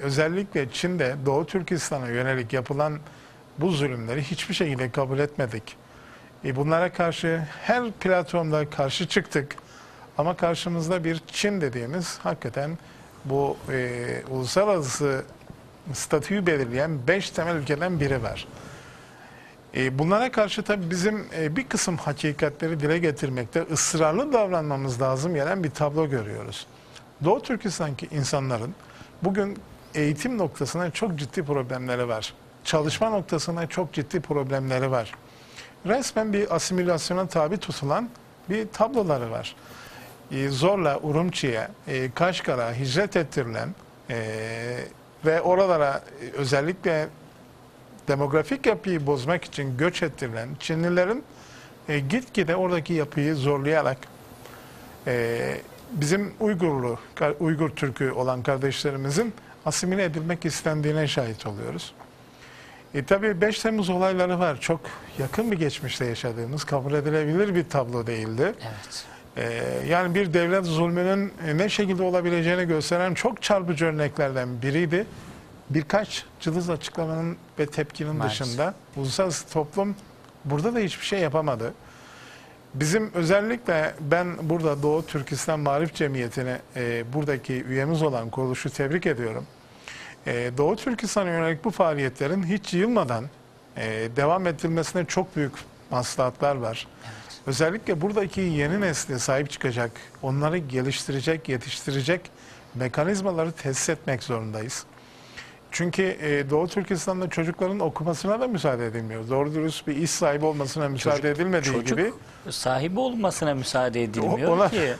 [SPEAKER 2] özellikle Çin'de Doğu Türkistan'a yönelik yapılan bu zulümleri hiçbir şekilde kabul etmedik. Bunlara karşı her platformda karşı çıktık. Ama karşımızda bir Çin dediğimiz hakikaten bu uluslararası statüyü belirleyen 5 temel ülkeden biri var. Bunlara karşı tabii bizim bir kısım hakikatleri dile getirmekte ısrarlı davranmamız lazım gelen bir tablo görüyoruz. Doğu Türkistan'daki insanların bugün eğitim noktasında çok ciddi problemleri var. Çalışma noktasında çok ciddi problemleri var. Resmen bir asimilasyona tabi tutulan bir tabloları var. Zorla Urumçi'ye, Kaşgar'a hicret ettirilen ve oralara özellikle demografik yapıyı bozmak için göç ettirilen Çinlilerin gitgide oradaki yapıyı zorlayarak bizim Uygur Türk'ü olan kardeşlerimizin asimile edilmek istendiğine şahit oluyoruz. Tabii 5 Temmuz olayları var. Çok yakın bir geçmişte yaşadığımız, kabul edilebilir bir tablo değildi.
[SPEAKER 1] Evet.
[SPEAKER 2] Yani bir devlet zulmünün ne şekilde olabileceğini gösteren çok çarpıcı örneklerden biriydi. Birkaç cılız açıklamanın ve tepkinin dışında uluslararası toplum burada da hiçbir şey yapamadı. Bizim özellikle ben burada Doğu Türkistan Maarif Cemiyeti'ne buradaki üyemiz olan kuruluşu tebrik ediyorum. Doğu Türkistan'a yönelik bu faaliyetlerin hiç yılmadan devam ettirilmesine çok büyük maslahatlar var. Evet. Özellikle buradaki yeni nesle sahip çıkacak, onları geliştirecek, yetiştirecek mekanizmaları tesis etmek zorundayız. Çünkü Doğu Türkistan'da çocukların okumasına da müsaade edilmiyor. Doğru dürüst bir iş sahibi olmasına müsaade edilmediği gibi.
[SPEAKER 1] Sahibi olmasına müsaade edilmiyor ki.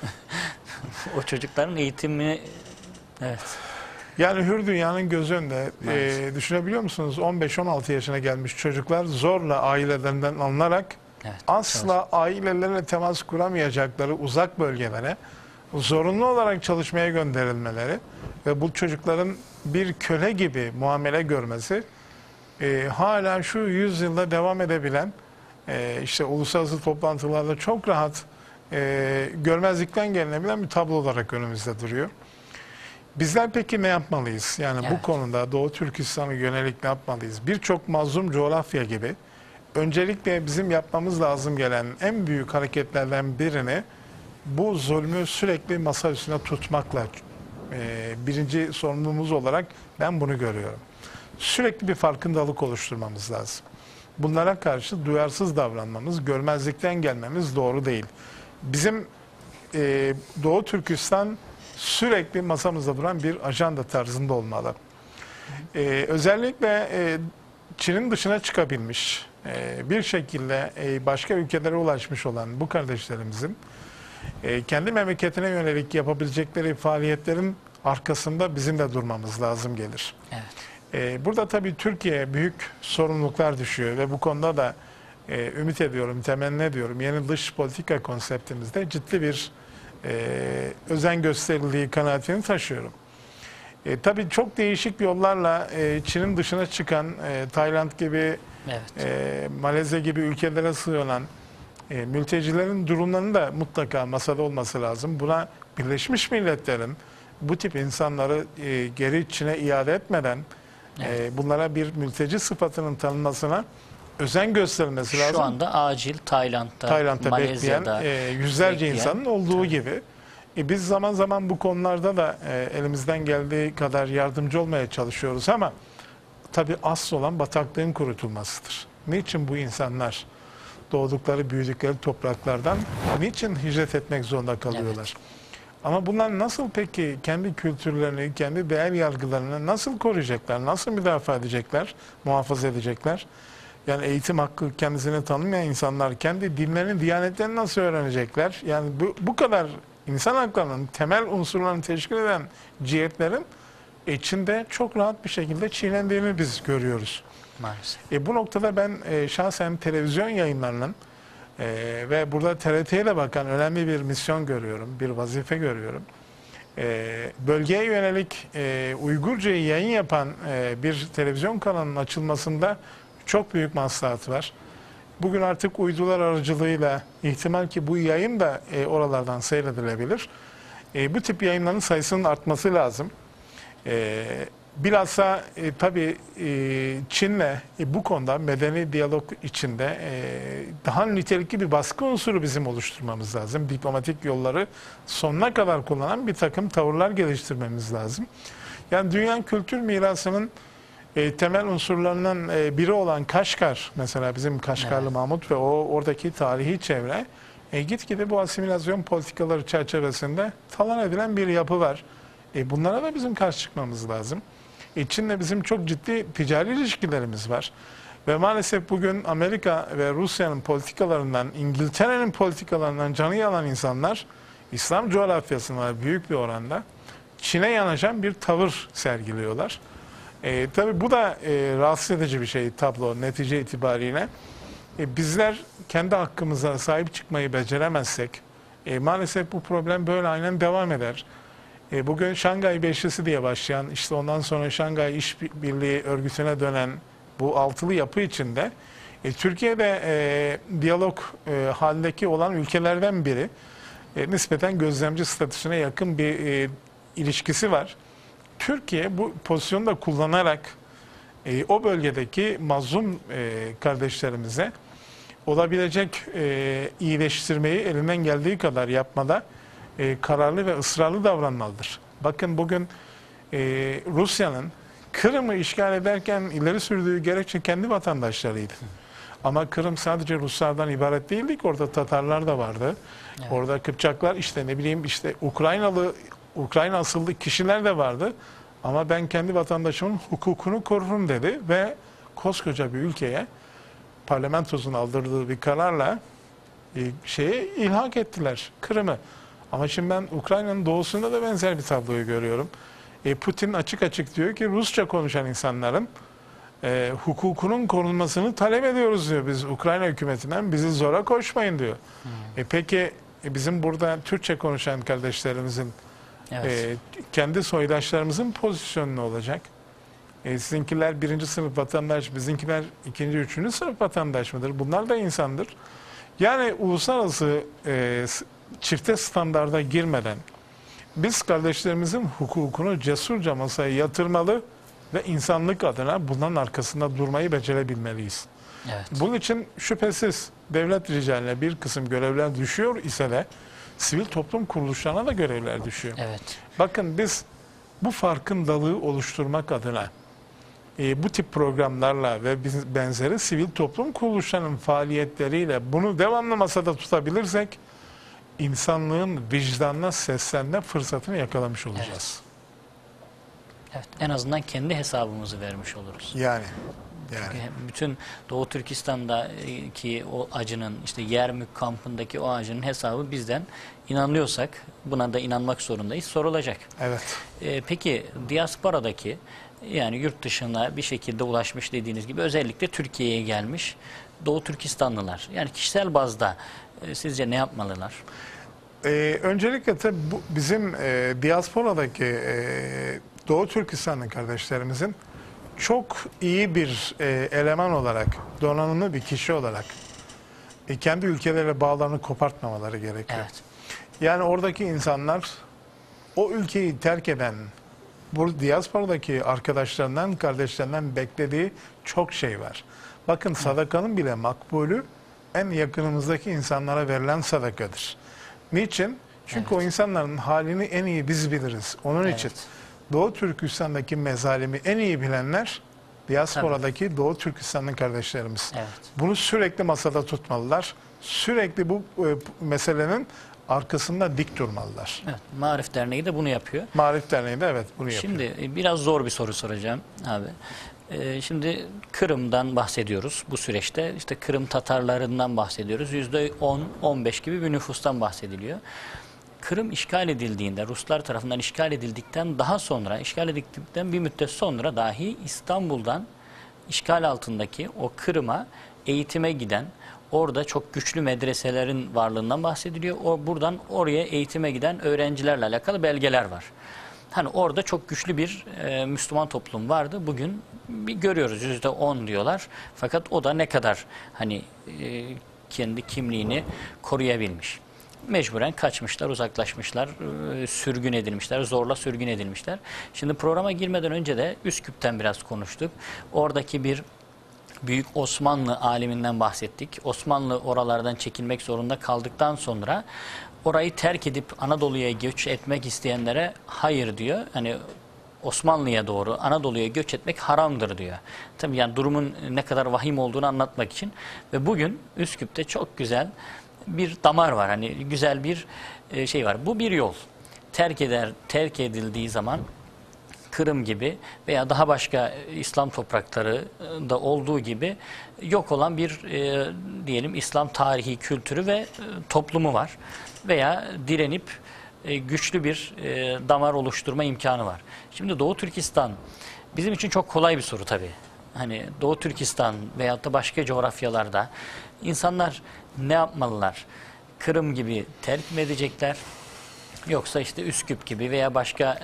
[SPEAKER 1] O çocukların eğitimi, evet.
[SPEAKER 2] Yani hür dünyanın gözü önünde.
[SPEAKER 1] Maalesef.
[SPEAKER 2] Düşünebiliyor musunuz? 15-16 yaşına gelmiş çocuklar zorla ailelerinden alınarak
[SPEAKER 1] Evet,
[SPEAKER 2] asla ailelerine temas kuramayacakları uzak bölgelere zorunlu olarak çalışmaya gönderilmeleri ve bu çocukların bir köle gibi muamele görmesi hala şu yüzyılda devam edebilen işte uluslararası toplantılarda çok rahat görmezlikten gelinebilen bir tablo olarak önümüzde duruyor. Bizler peki ne yapmalıyız? Yani bu
[SPEAKER 1] Evet.
[SPEAKER 2] konuda Doğu Türkistan'a yönelik ne yapmalıyız? Birçok mazlum coğrafya gibi öncelikle bizim yapmamız lazım gelen en büyük hareketlerden birini bu zulmü sürekli masa üstünde tutmakla birinci sorumluluğumuz olarak ben bunu görüyorum. Sürekli bir farkındalık oluşturmamız lazım. Bunlara karşı duyarsız davranmamız, görmezlikten gelmemiz doğru değil. Bizim Doğu Türkistan sürekli masamızda duran bir ajanda tarzında olmalı. Özellikle Çin'in dışına çıkabilmiş, bir şekilde başka ülkelere ulaşmış olan bu kardeşlerimizin kendi memleketine yönelik yapabilecekleri faaliyetlerin arkasında bizim de durmamız lazım gelir.
[SPEAKER 1] Evet.
[SPEAKER 2] Burada tabii Türkiye'ye büyük sorumluluklar düşüyor ve bu konuda da ümit ediyorum, temenni ediyorum. Yeni dış politika konseptimizde ciddi bir özen gösterildiği kanaatini taşıyorum. Tabii çok değişik yollarla Çin'in dışına çıkan Tayland gibi,
[SPEAKER 1] Evet.
[SPEAKER 2] Malezya gibi ülkelere sığınan mültecilerin durumlarının da mutlaka masada olması lazım. Buna Birleşmiş Milletler'in bu tip insanları geri Çin'e iade etmeden bunlara bir mülteci sıfatının tanınmasına özen gösterilmesi lazım.
[SPEAKER 1] Şu anda acil Tayland'da, Malezya'da
[SPEAKER 2] bekleyen yüzlerce
[SPEAKER 1] bekleyen,
[SPEAKER 2] insanın olduğu gibi. Biz zaman zaman bu konularda da elimizden geldiği kadar yardımcı olmaya çalışıyoruz ama tabii asıl olan bataklığın kurutulmasıdır. Niçin bu insanlar doğdukları, büyüdükleri topraklardan niçin hicret etmek zorunda kalıyorlar? Evet. Ama bunlar nasıl peki kendi kültürlerini, kendi değer yargılarını nasıl koruyacaklar, nasıl müdafaa edecekler, muhafaza edecekler? Yani eğitim hakkı kendisini tanımayan insanlar kendi dinlerini, diyanetlerini nasıl öğrenecekler? Yani bu kadar insan haklarının temel unsurlarını teşkil eden cihetlerin içinde çok rahat bir şekilde çiğnendiğini biz görüyoruz.
[SPEAKER 1] Maalesef.
[SPEAKER 2] Bu noktada ben şahsen televizyon yayınlarının ve burada TRT'ye de bakan önemli bir misyon görüyorum, bir vazife görüyorum. Bölgeye yönelik Uygurca'yı yayın yapan bir televizyon kanalının açılmasında çok büyük maslahat var. Bugün artık uydular aracılığıyla ihtimal ki bu yayın da oralardan seyredilebilir. Bu tip yayınların sayısının artması lazım. Bilhassa tabii Çin'le bu konuda medeni diyalog içinde daha nitelikli bir baskı unsuru bizim oluşturmamız lazım. Diplomatik yolları sonuna kadar kullanan bir takım tavırlar geliştirmemiz lazım. Yani dünya kültür mirasının temel unsurlarından biri olan Kaşgar, mesela bizim Kaşgarlı evet. Mahmut ve oradaki tarihi çevre gitgide bu asimilasyon politikaları çerçevesinde talan edilen bir yapı var. Bunlara da bizim karşı çıkmamız lazım. Çin'le bizim çok ciddi ticari ilişkilerimiz var. Ve maalesef bugün Amerika ve Rusya'nın politikalarından, İngiltere'nin politikalarından canı yanan insanlar İslam coğrafyasına büyük bir oranda Çin'e yanaşan bir tavır sergiliyorlar. Tabii bu da rahatsız edici bir şey tablo netice itibariyle. Bizler kendi hakkımıza sahip çıkmayı beceremezsek maalesef bu problem böyle aynen devam eder. Bugün Şangay Beşlisi diye başlayan, işte ondan sonra Şangay İşbirliği Örgütü'ne dönen bu altılı yapı içinde Türkiye'de diyalog halindeki olan ülkelerden biri, nispeten gözlemci statüsüne yakın bir ilişkisi var. Türkiye bu pozisyonu da kullanarak o bölgedeki mazlum kardeşlerimize olabilecek iyileştirmeyi elinden geldiği kadar yapmada kararlı ve ısrarlı davranmalıdır. Bakın bugün Rusya'nın Kırım'ı işgal ederken ileri sürdüğü gerekçe kendi vatandaşlarıydı. Ama Kırım sadece Ruslardan ibaret değildi ki, orada Tatarlar da vardı. Evet. Orada Kıpçaklar, işte ne bileyim, işte Ukrayna asıllı kişiler de vardı. Ama ben kendi vatandaşımın hukukunu korurum dedi ve koskoca bir ülkeye parlamentosunun aldırdığı bir kararla şeye ilhak ettiler, Kırım'ı. Ama şimdi ben Ukrayna'nın doğusunda da benzer bir tabloyu görüyorum. Putin açık açık diyor ki Rusça konuşan insanların hukukunun korunmasını talep ediyoruz diyor. Biz Ukrayna hükümetinden bizi zora koşmayın diyor. Peki bizim burada Türkçe konuşan kardeşlerimizin
[SPEAKER 1] Evet.
[SPEAKER 2] kendi soydaşlarımızın pozisyonu ne olacak? Sizinkiler birinci sınıf vatandaş, bizimkiler ikinci, üçüncü sınıf vatandaş mıdır? Bunlar da insandır. Yani uluslararası çifte standarda girmeden biz kardeşlerimizin hukukunu cesurca masaya yatırmalı ve insanlık adına bunların arkasında durmayı becerebilmeliyiz.
[SPEAKER 1] Evet.
[SPEAKER 2] Bunun için şüphesiz devlet ricaline bir kısım görevler düşüyor ise de sivil toplum kuruluşlarına da görevler düşüyor.
[SPEAKER 1] Evet.
[SPEAKER 2] Bakın biz bu farkındalığı oluşturmak adına bu tip programlarla ve benzeri sivil toplum kuruluşlarının faaliyetleriyle bunu devamlı masada tutabilirsek insanlığın vicdanına seslenme fırsatını yakalamış olacağız.
[SPEAKER 1] Evet. En azından kendi hesabımızı vermiş oluruz.
[SPEAKER 2] Yani.
[SPEAKER 1] Bütün Doğu Türkistan'daki o acının, işte Yermük kampındaki o acının hesabı bizden, inanıyorsak buna da inanmak zorundayız, sorulacak.
[SPEAKER 2] Evet.
[SPEAKER 1] Peki diasporadaki, yani yurt dışına bir şekilde ulaşmış dediğiniz gibi, özellikle Türkiye'ye gelmiş Doğu Türkistanlılar, yani kişisel bazda sizce ne yapmalılar?
[SPEAKER 2] Öncelikle tabii bu bizim diasporadaki Doğu Türkistanlı kardeşlerimizin çok iyi bir eleman olarak, donanımlı bir kişi olarak kendi ülkeleriyle bağlarını kopartmamaları gerekiyor.
[SPEAKER 1] Evet.
[SPEAKER 2] Yani oradaki insanlar o ülkeyi terk eden, bu diasporadaki arkadaşlarından, kardeşlerinden beklediği çok şey var. Bakın sadakanın bile makbulü en yakınımızdaki insanlara verilen sadakadır. Niçin? Çünkü o insanların halini en iyi biz biliriz. Onun için Doğu Türkistan'daki mezalimi en iyi bilenler diasporadaki Doğu Türkistanlı kardeşlerimiz.
[SPEAKER 1] Evet.
[SPEAKER 2] Bunu sürekli masada tutmalılar. Sürekli bu meselenin arkasında dik durmalılar.
[SPEAKER 1] Evet. Marif Derneği de bunu yapıyor.
[SPEAKER 2] Marif Derneği de evet bunu yapıyor.
[SPEAKER 1] Şimdi biraz zor bir soru soracağım abi. Şimdi Kırım'dan bahsediyoruz bu süreçte. İşte Kırım Tatarlarından bahsediyoruz. %10-15 gibi bir nüfustan bahsediliyor. Kırım işgal edildiğinde, Ruslar tarafından işgal edildikten daha sonra, işgal edildikten bir müddet sonra dahi İstanbul'dan işgal altındaki o Kırım'a eğitime giden, orada çok güçlü medreselerin varlığından bahsediliyor. Buradan oraya eğitime giden öğrencilerle alakalı belgeler var. Hani orada çok güçlü bir Müslüman toplum vardı. Bugün bir görüyoruz, %10 diyorlar. Fakat o da ne kadar hani kendi kimliğini koruyabilmiş. Mecburen kaçmışlar, uzaklaşmışlar, sürgün edilmişler, zorla sürgün edilmişler. Şimdi programa girmeden önce de Üsküp'ten biraz konuştuk. Oradaki bir büyük Osmanlı aliminden bahsettik. Osmanlı oralardan çekilmek zorunda kaldıktan sonra orayı terk edip Anadolu'ya göç etmek isteyenlere hayır diyor. Hani Osmanlı'ya doğru Anadolu'ya göç etmek haramdır diyor. Tabii yani durumun ne kadar vahim olduğunu anlatmak için. Ve bugün Üsküp'te çok güzel bir damar var. Hani güzel bir şey var. Bu bir yol. Terk edildiği zaman Kırım gibi veya daha başka İslam toprakları da olduğu gibi yok olan bir diyelim İslam tarihi, kültürü ve toplumu var. Veya direnip güçlü bir damar oluşturma imkanı var. Şimdi Doğu Türkistan bizim için çok kolay bir soru tabii. Hani Doğu Türkistan veyahut da başka coğrafyalarda insanlar ne yapmalılar? Kırım gibi terk mi edecekler? Yoksa işte Üsküp gibi veya başka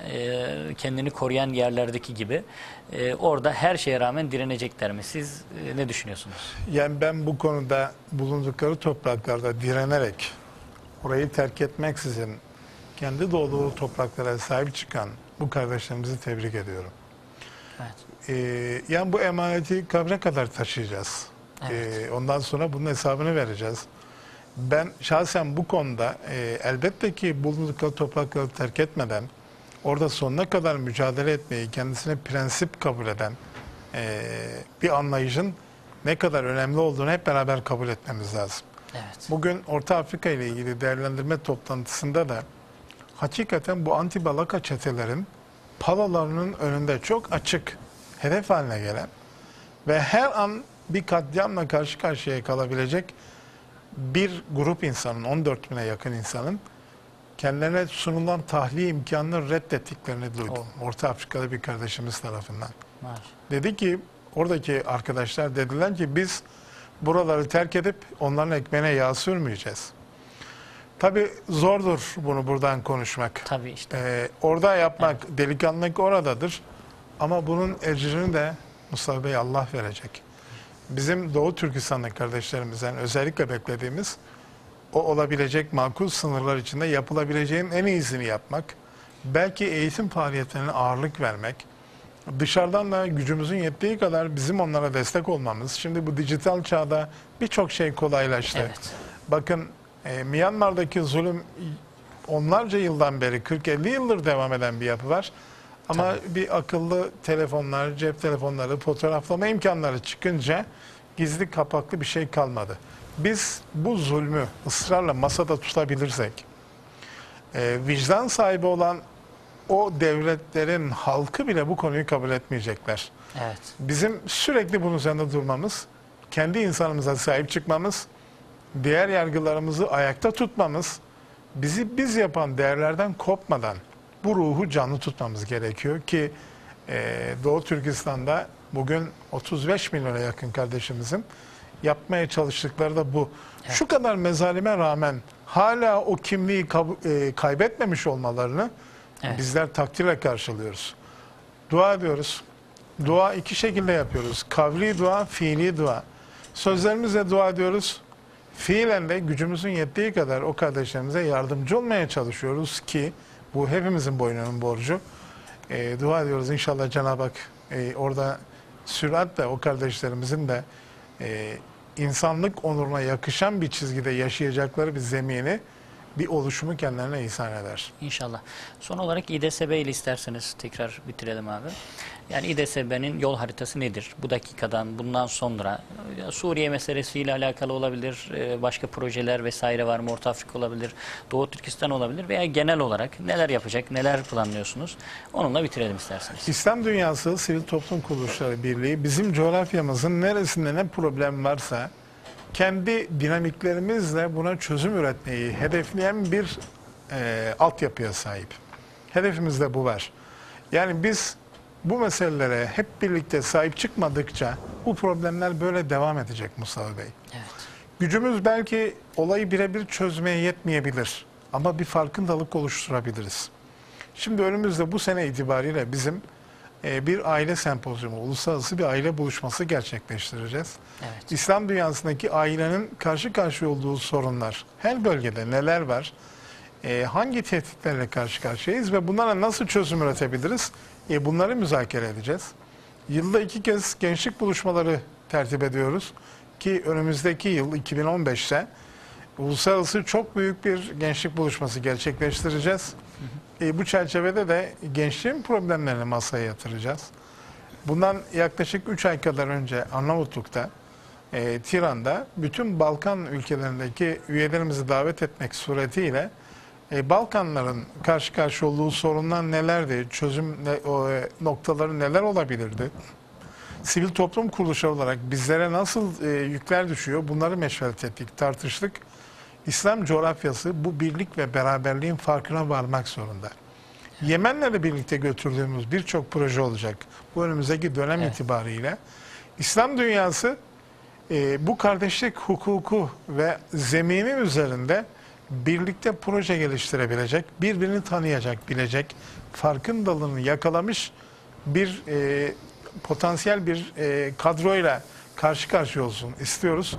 [SPEAKER 1] kendini koruyan yerlerdeki gibi orada her şeye rağmen direnecekler mi? Siz ne düşünüyorsunuz?
[SPEAKER 2] Yani ben bu konuda bulundukları topraklarda direnerek, orayı terk etmeksizin kendi doğduğu topraklara sahip çıkan bu kardeşlerimizi tebrik ediyorum.
[SPEAKER 1] Evet.
[SPEAKER 2] Yani bu emaneti kabre kadar taşıyacağız.
[SPEAKER 1] Evet.
[SPEAKER 2] Ondan sonra bunun hesabını vereceğiz. Ben şahsen bu konuda elbette ki bulundukları toprakları terk etmeden orada sonuna kadar mücadele etmeyi kendisine prensip kabul eden bir anlayışın ne kadar önemli olduğunu hep beraber kabul etmemiz lazım.
[SPEAKER 1] Evet.
[SPEAKER 2] Bugün Orta Afrika ile ilgili değerlendirme toplantısında da hakikaten bu anti-Balaka çetelerin palalarının önünde çok açık hedef haline gelen ve her an bir katliamla karşı karşıya kalabilecek bir grup insanın, 14 bine yakın insanın kendilerine sunulan tahliye imkanını reddettiklerini duydum. Orta Afrika'da bir kardeşimiz tarafından.
[SPEAKER 1] Maşallah.
[SPEAKER 2] Dedi ki oradaki arkadaşlar dediler ki biz buraları terk edip onların ekmeğine yağ sürmeyeceğiz. Tabii zordur bunu buradan konuşmak.
[SPEAKER 1] Tabii işte.
[SPEAKER 2] Orada yapmak, delikanlılık oradadır. Ama bunun ecrini de Mustafa Bey Allah verecek. Bizim Doğu Türkistan'daki kardeşlerimizden özellikle beklediğimiz o olabilecek makul sınırlar içinde yapılabileceğin en iyisini yapmak. Belki eğitim faaliyetlerine ağırlık vermek. Dışarıdan da gücümüzün yettiği kadar bizim onlara destek olmamız. Şimdi bu dijital çağda birçok şey kolaylaştı.
[SPEAKER 1] Evet.
[SPEAKER 2] Bakın Myanmar'daki zulüm onlarca yıldan beri 40-50 yıldır devam eden bir yapı var. Ama bir akıllı telefonlar, cep telefonları, fotoğraflama imkanları çıkınca gizli kapaklı bir şey kalmadı. Biz bu zulmü ısrarla masada tutabilirsek, vicdan sahibi olan o devletlerin halkı bile bu konuyu kabul etmeyecekler.
[SPEAKER 1] Evet.
[SPEAKER 2] Bizim sürekli bunun üzerinde durmamız, kendi insanımıza sahip çıkmamız, diğer yargılarımızı ayakta tutmamız, bizi biz yapan değerlerden kopmadan bu ruhu canlı tutmamız gerekiyor ki Doğu Türkistan'da bugün 35 milyona yakın kardeşimizin yapmaya çalıştıkları da bu.
[SPEAKER 1] Evet.
[SPEAKER 2] Şu kadar mezalime rağmen hala o kimliği kaybetmemiş olmalarını bizler takdirle karşılıyoruz. Dua ediyoruz. Dua iki şekilde yapıyoruz. Kavli dua, fiili dua. Sözlerimizle dua ediyoruz. Fiilen de gücümüzün yettiği kadar o kardeşlerimize yardımcı olmaya çalışıyoruz ki bu hepimizin boynunun borcu. Dua ediyoruz inşallah Cenab-ı Hak orada süratle o kardeşlerimizin de insanlık onuruna yakışan bir çizgide yaşayacakları bir zemini, bir oluşumu kendilerine ihsan eder.
[SPEAKER 1] İnşallah. Son olarak İDSB ile isterseniz tekrar bitirelim abi. Yani İDSB'nin yol haritası nedir? Bu dakikadan, bundan sonra Suriye meselesiyle alakalı olabilir, başka projeler vesaire var mı? Orta Afrika olabilir, Doğu Türkistan olabilir veya genel olarak neler yapacak, neler planlıyorsunuz? Onunla bitirelim isterseniz.
[SPEAKER 2] İslam Dünyası Sivil Toplum Kuruluşları Birliği bizim coğrafyamızın neresinde ne problem varsa kendi dinamiklerimizle buna çözüm üretmeyi hedefleyen bir altyapıya sahip. Hedefimizde bu var. Yani biz bu meselelere hep birlikte sahip çıkmadıkça bu problemler böyle devam edecek Mustafa Bey.
[SPEAKER 1] Evet.
[SPEAKER 2] Gücümüz belki olayı birebir çözmeye yetmeyebilir ama bir farkındalık oluşturabiliriz. Şimdi önümüzde bu sene itibariyle bizim bir aile sempozyumu, uluslararası bir aile buluşması gerçekleştireceğiz.
[SPEAKER 1] Evet.
[SPEAKER 2] İslam dünyasındaki ailenin karşı karşıya olduğu sorunlar, her bölgede neler var, hangi tehditlerle karşı karşıyayız ve bunlara nasıl çözüm üretebiliriz? Bunları müzakere edeceğiz. Yılda 2 kez gençlik buluşmaları tertip ediyoruz ki önümüzdeki yıl 2015'te uluslararası çok büyük bir gençlik buluşması gerçekleştireceğiz. Bu çerçevede de gençliğin problemlerini masaya yatıracağız. Bundan yaklaşık 3 ay kadar önce Arnavutluk'ta, Tiran'da bütün Balkan ülkelerindeki üyelerimizi davet etmek suretiyle Balkanların karşı karşıya olduğu sorunlar nelerdi, çözüm noktaları neler olabilirdi, sivil toplum kuruluşları olarak bizlere nasıl yükler düşüyor bunları meşveret ettik, tartıştık. İslam coğrafyası bu birlik ve beraberliğin farkına varmak zorunda. Yemen'le birlikte götürdüğümüz birçok proje olacak bu önümüzdeki dönem itibariyle. İslam dünyası bu kardeşlik hukuku ve zeminin üzerinde birlikte proje geliştirebilecek, birbirini tanıyacak, bilecek, farkındalığını yakalamış bir potansiyel bir kadroyla karşı karşıya olsun istiyoruz.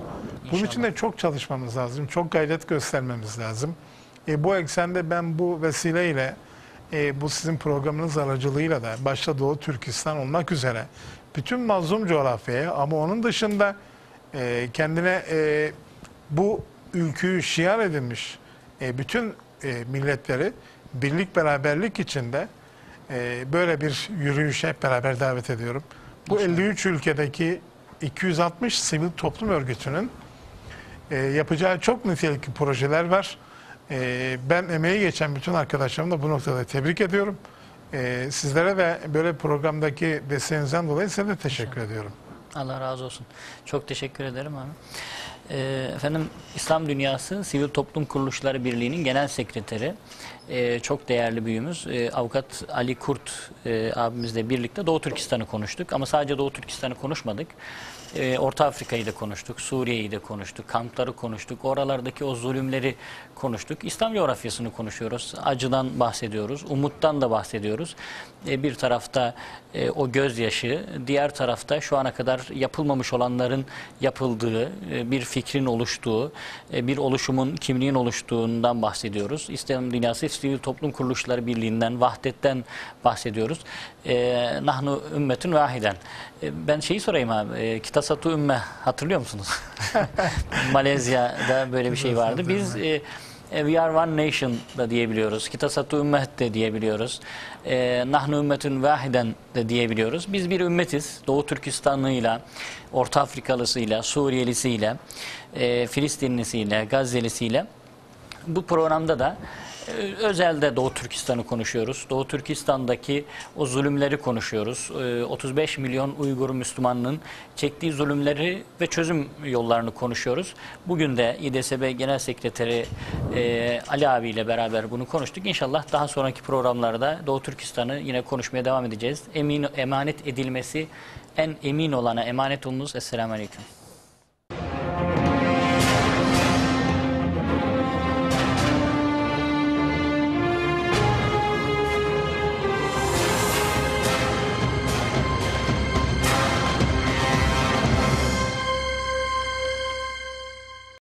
[SPEAKER 2] Bunun için de çok çalışmamız lazım, çok gayret göstermemiz lazım. Bu eksende ben bu vesileyle, bu sizin programınız aracılığıyla da başta Doğu Türkistan olmak üzere bütün mazlum coğrafyaya ama onun dışında kendine bu ülküyü şiar edinmiş bütün milletleri birlik beraberlik içinde böyle bir yürüyüşe hep beraber davet ediyorum. Bu 53 ülkedeki 260 sivil toplum örgütünün yapacağı çok nitelikli projeler var. Ben emeği geçen bütün arkadaşlarımı da bu noktada tebrik ediyorum. Sizlere de böyle programdaki desteğinizden dolayı size de teşekkür ediyorum.
[SPEAKER 1] Allah razı olsun. Çok teşekkür ederim abi. Efendim, İslam Dünyası Sivil Toplum Kuruluşları Birliği'nin genel sekreteri, çok değerli büyüğümüz Avukat Ali Kurt abimizle birlikte Doğu Türkistan'ı konuştuk. Ama sadece Doğu Türkistan'ı konuşmadık. Orta Afrika'yı da konuştuk, Suriye'yi de konuştuk, kampları konuştuk, oralardaki o zulümleri konuştuk. İslam coğrafyasını konuşuyoruz, acıdan bahsediyoruz, umuttan da bahsediyoruz. Bir tarafta o gözyaşı, diğer tarafta şu ana kadar yapılmamış olanların yapıldığı, bir fikrin oluştuğu, bir oluşumun, kimliğin oluştuğundan bahsediyoruz. İslam Dünyası Sivil Toplum Kuruluşları Birliği'nden, vahdetten bahsediyoruz. Nahnu ümmetün vahiden. Ben şeyi sorayım abi, Kitasatu Ümme hatırlıyor musunuz? Malezya'da böyle bir şey vardı. Biz We are one nation da diyebiliyoruz. Kitasatu ümmet de diyebiliyoruz. Nahnu ümmetün vahiden de diyebiliyoruz. Biz bir ümmetiz. Doğu Türkistanlıyla, Orta Afrikalısıyla, Suriyelisiyle, Filistinlisiyle, Gazzelisiyle. Bu programda da özelde Doğu Türkistan'ı konuşuyoruz. Doğu Türkistan'daki o zulümleri konuşuyoruz. 35 milyon Uygur Müslümanının çektiği zulümleri ve çözüm yollarını konuşuyoruz. Bugün de İDSB Genel Sekreteri Ali abiyle beraber bunu konuştuk. İnşallah daha sonraki programlarda Doğu Türkistan'ı yine konuşmaya devam edeceğiz. Emanet edilmesi en emin olana emanet olunuz. Esselamu Aleyküm.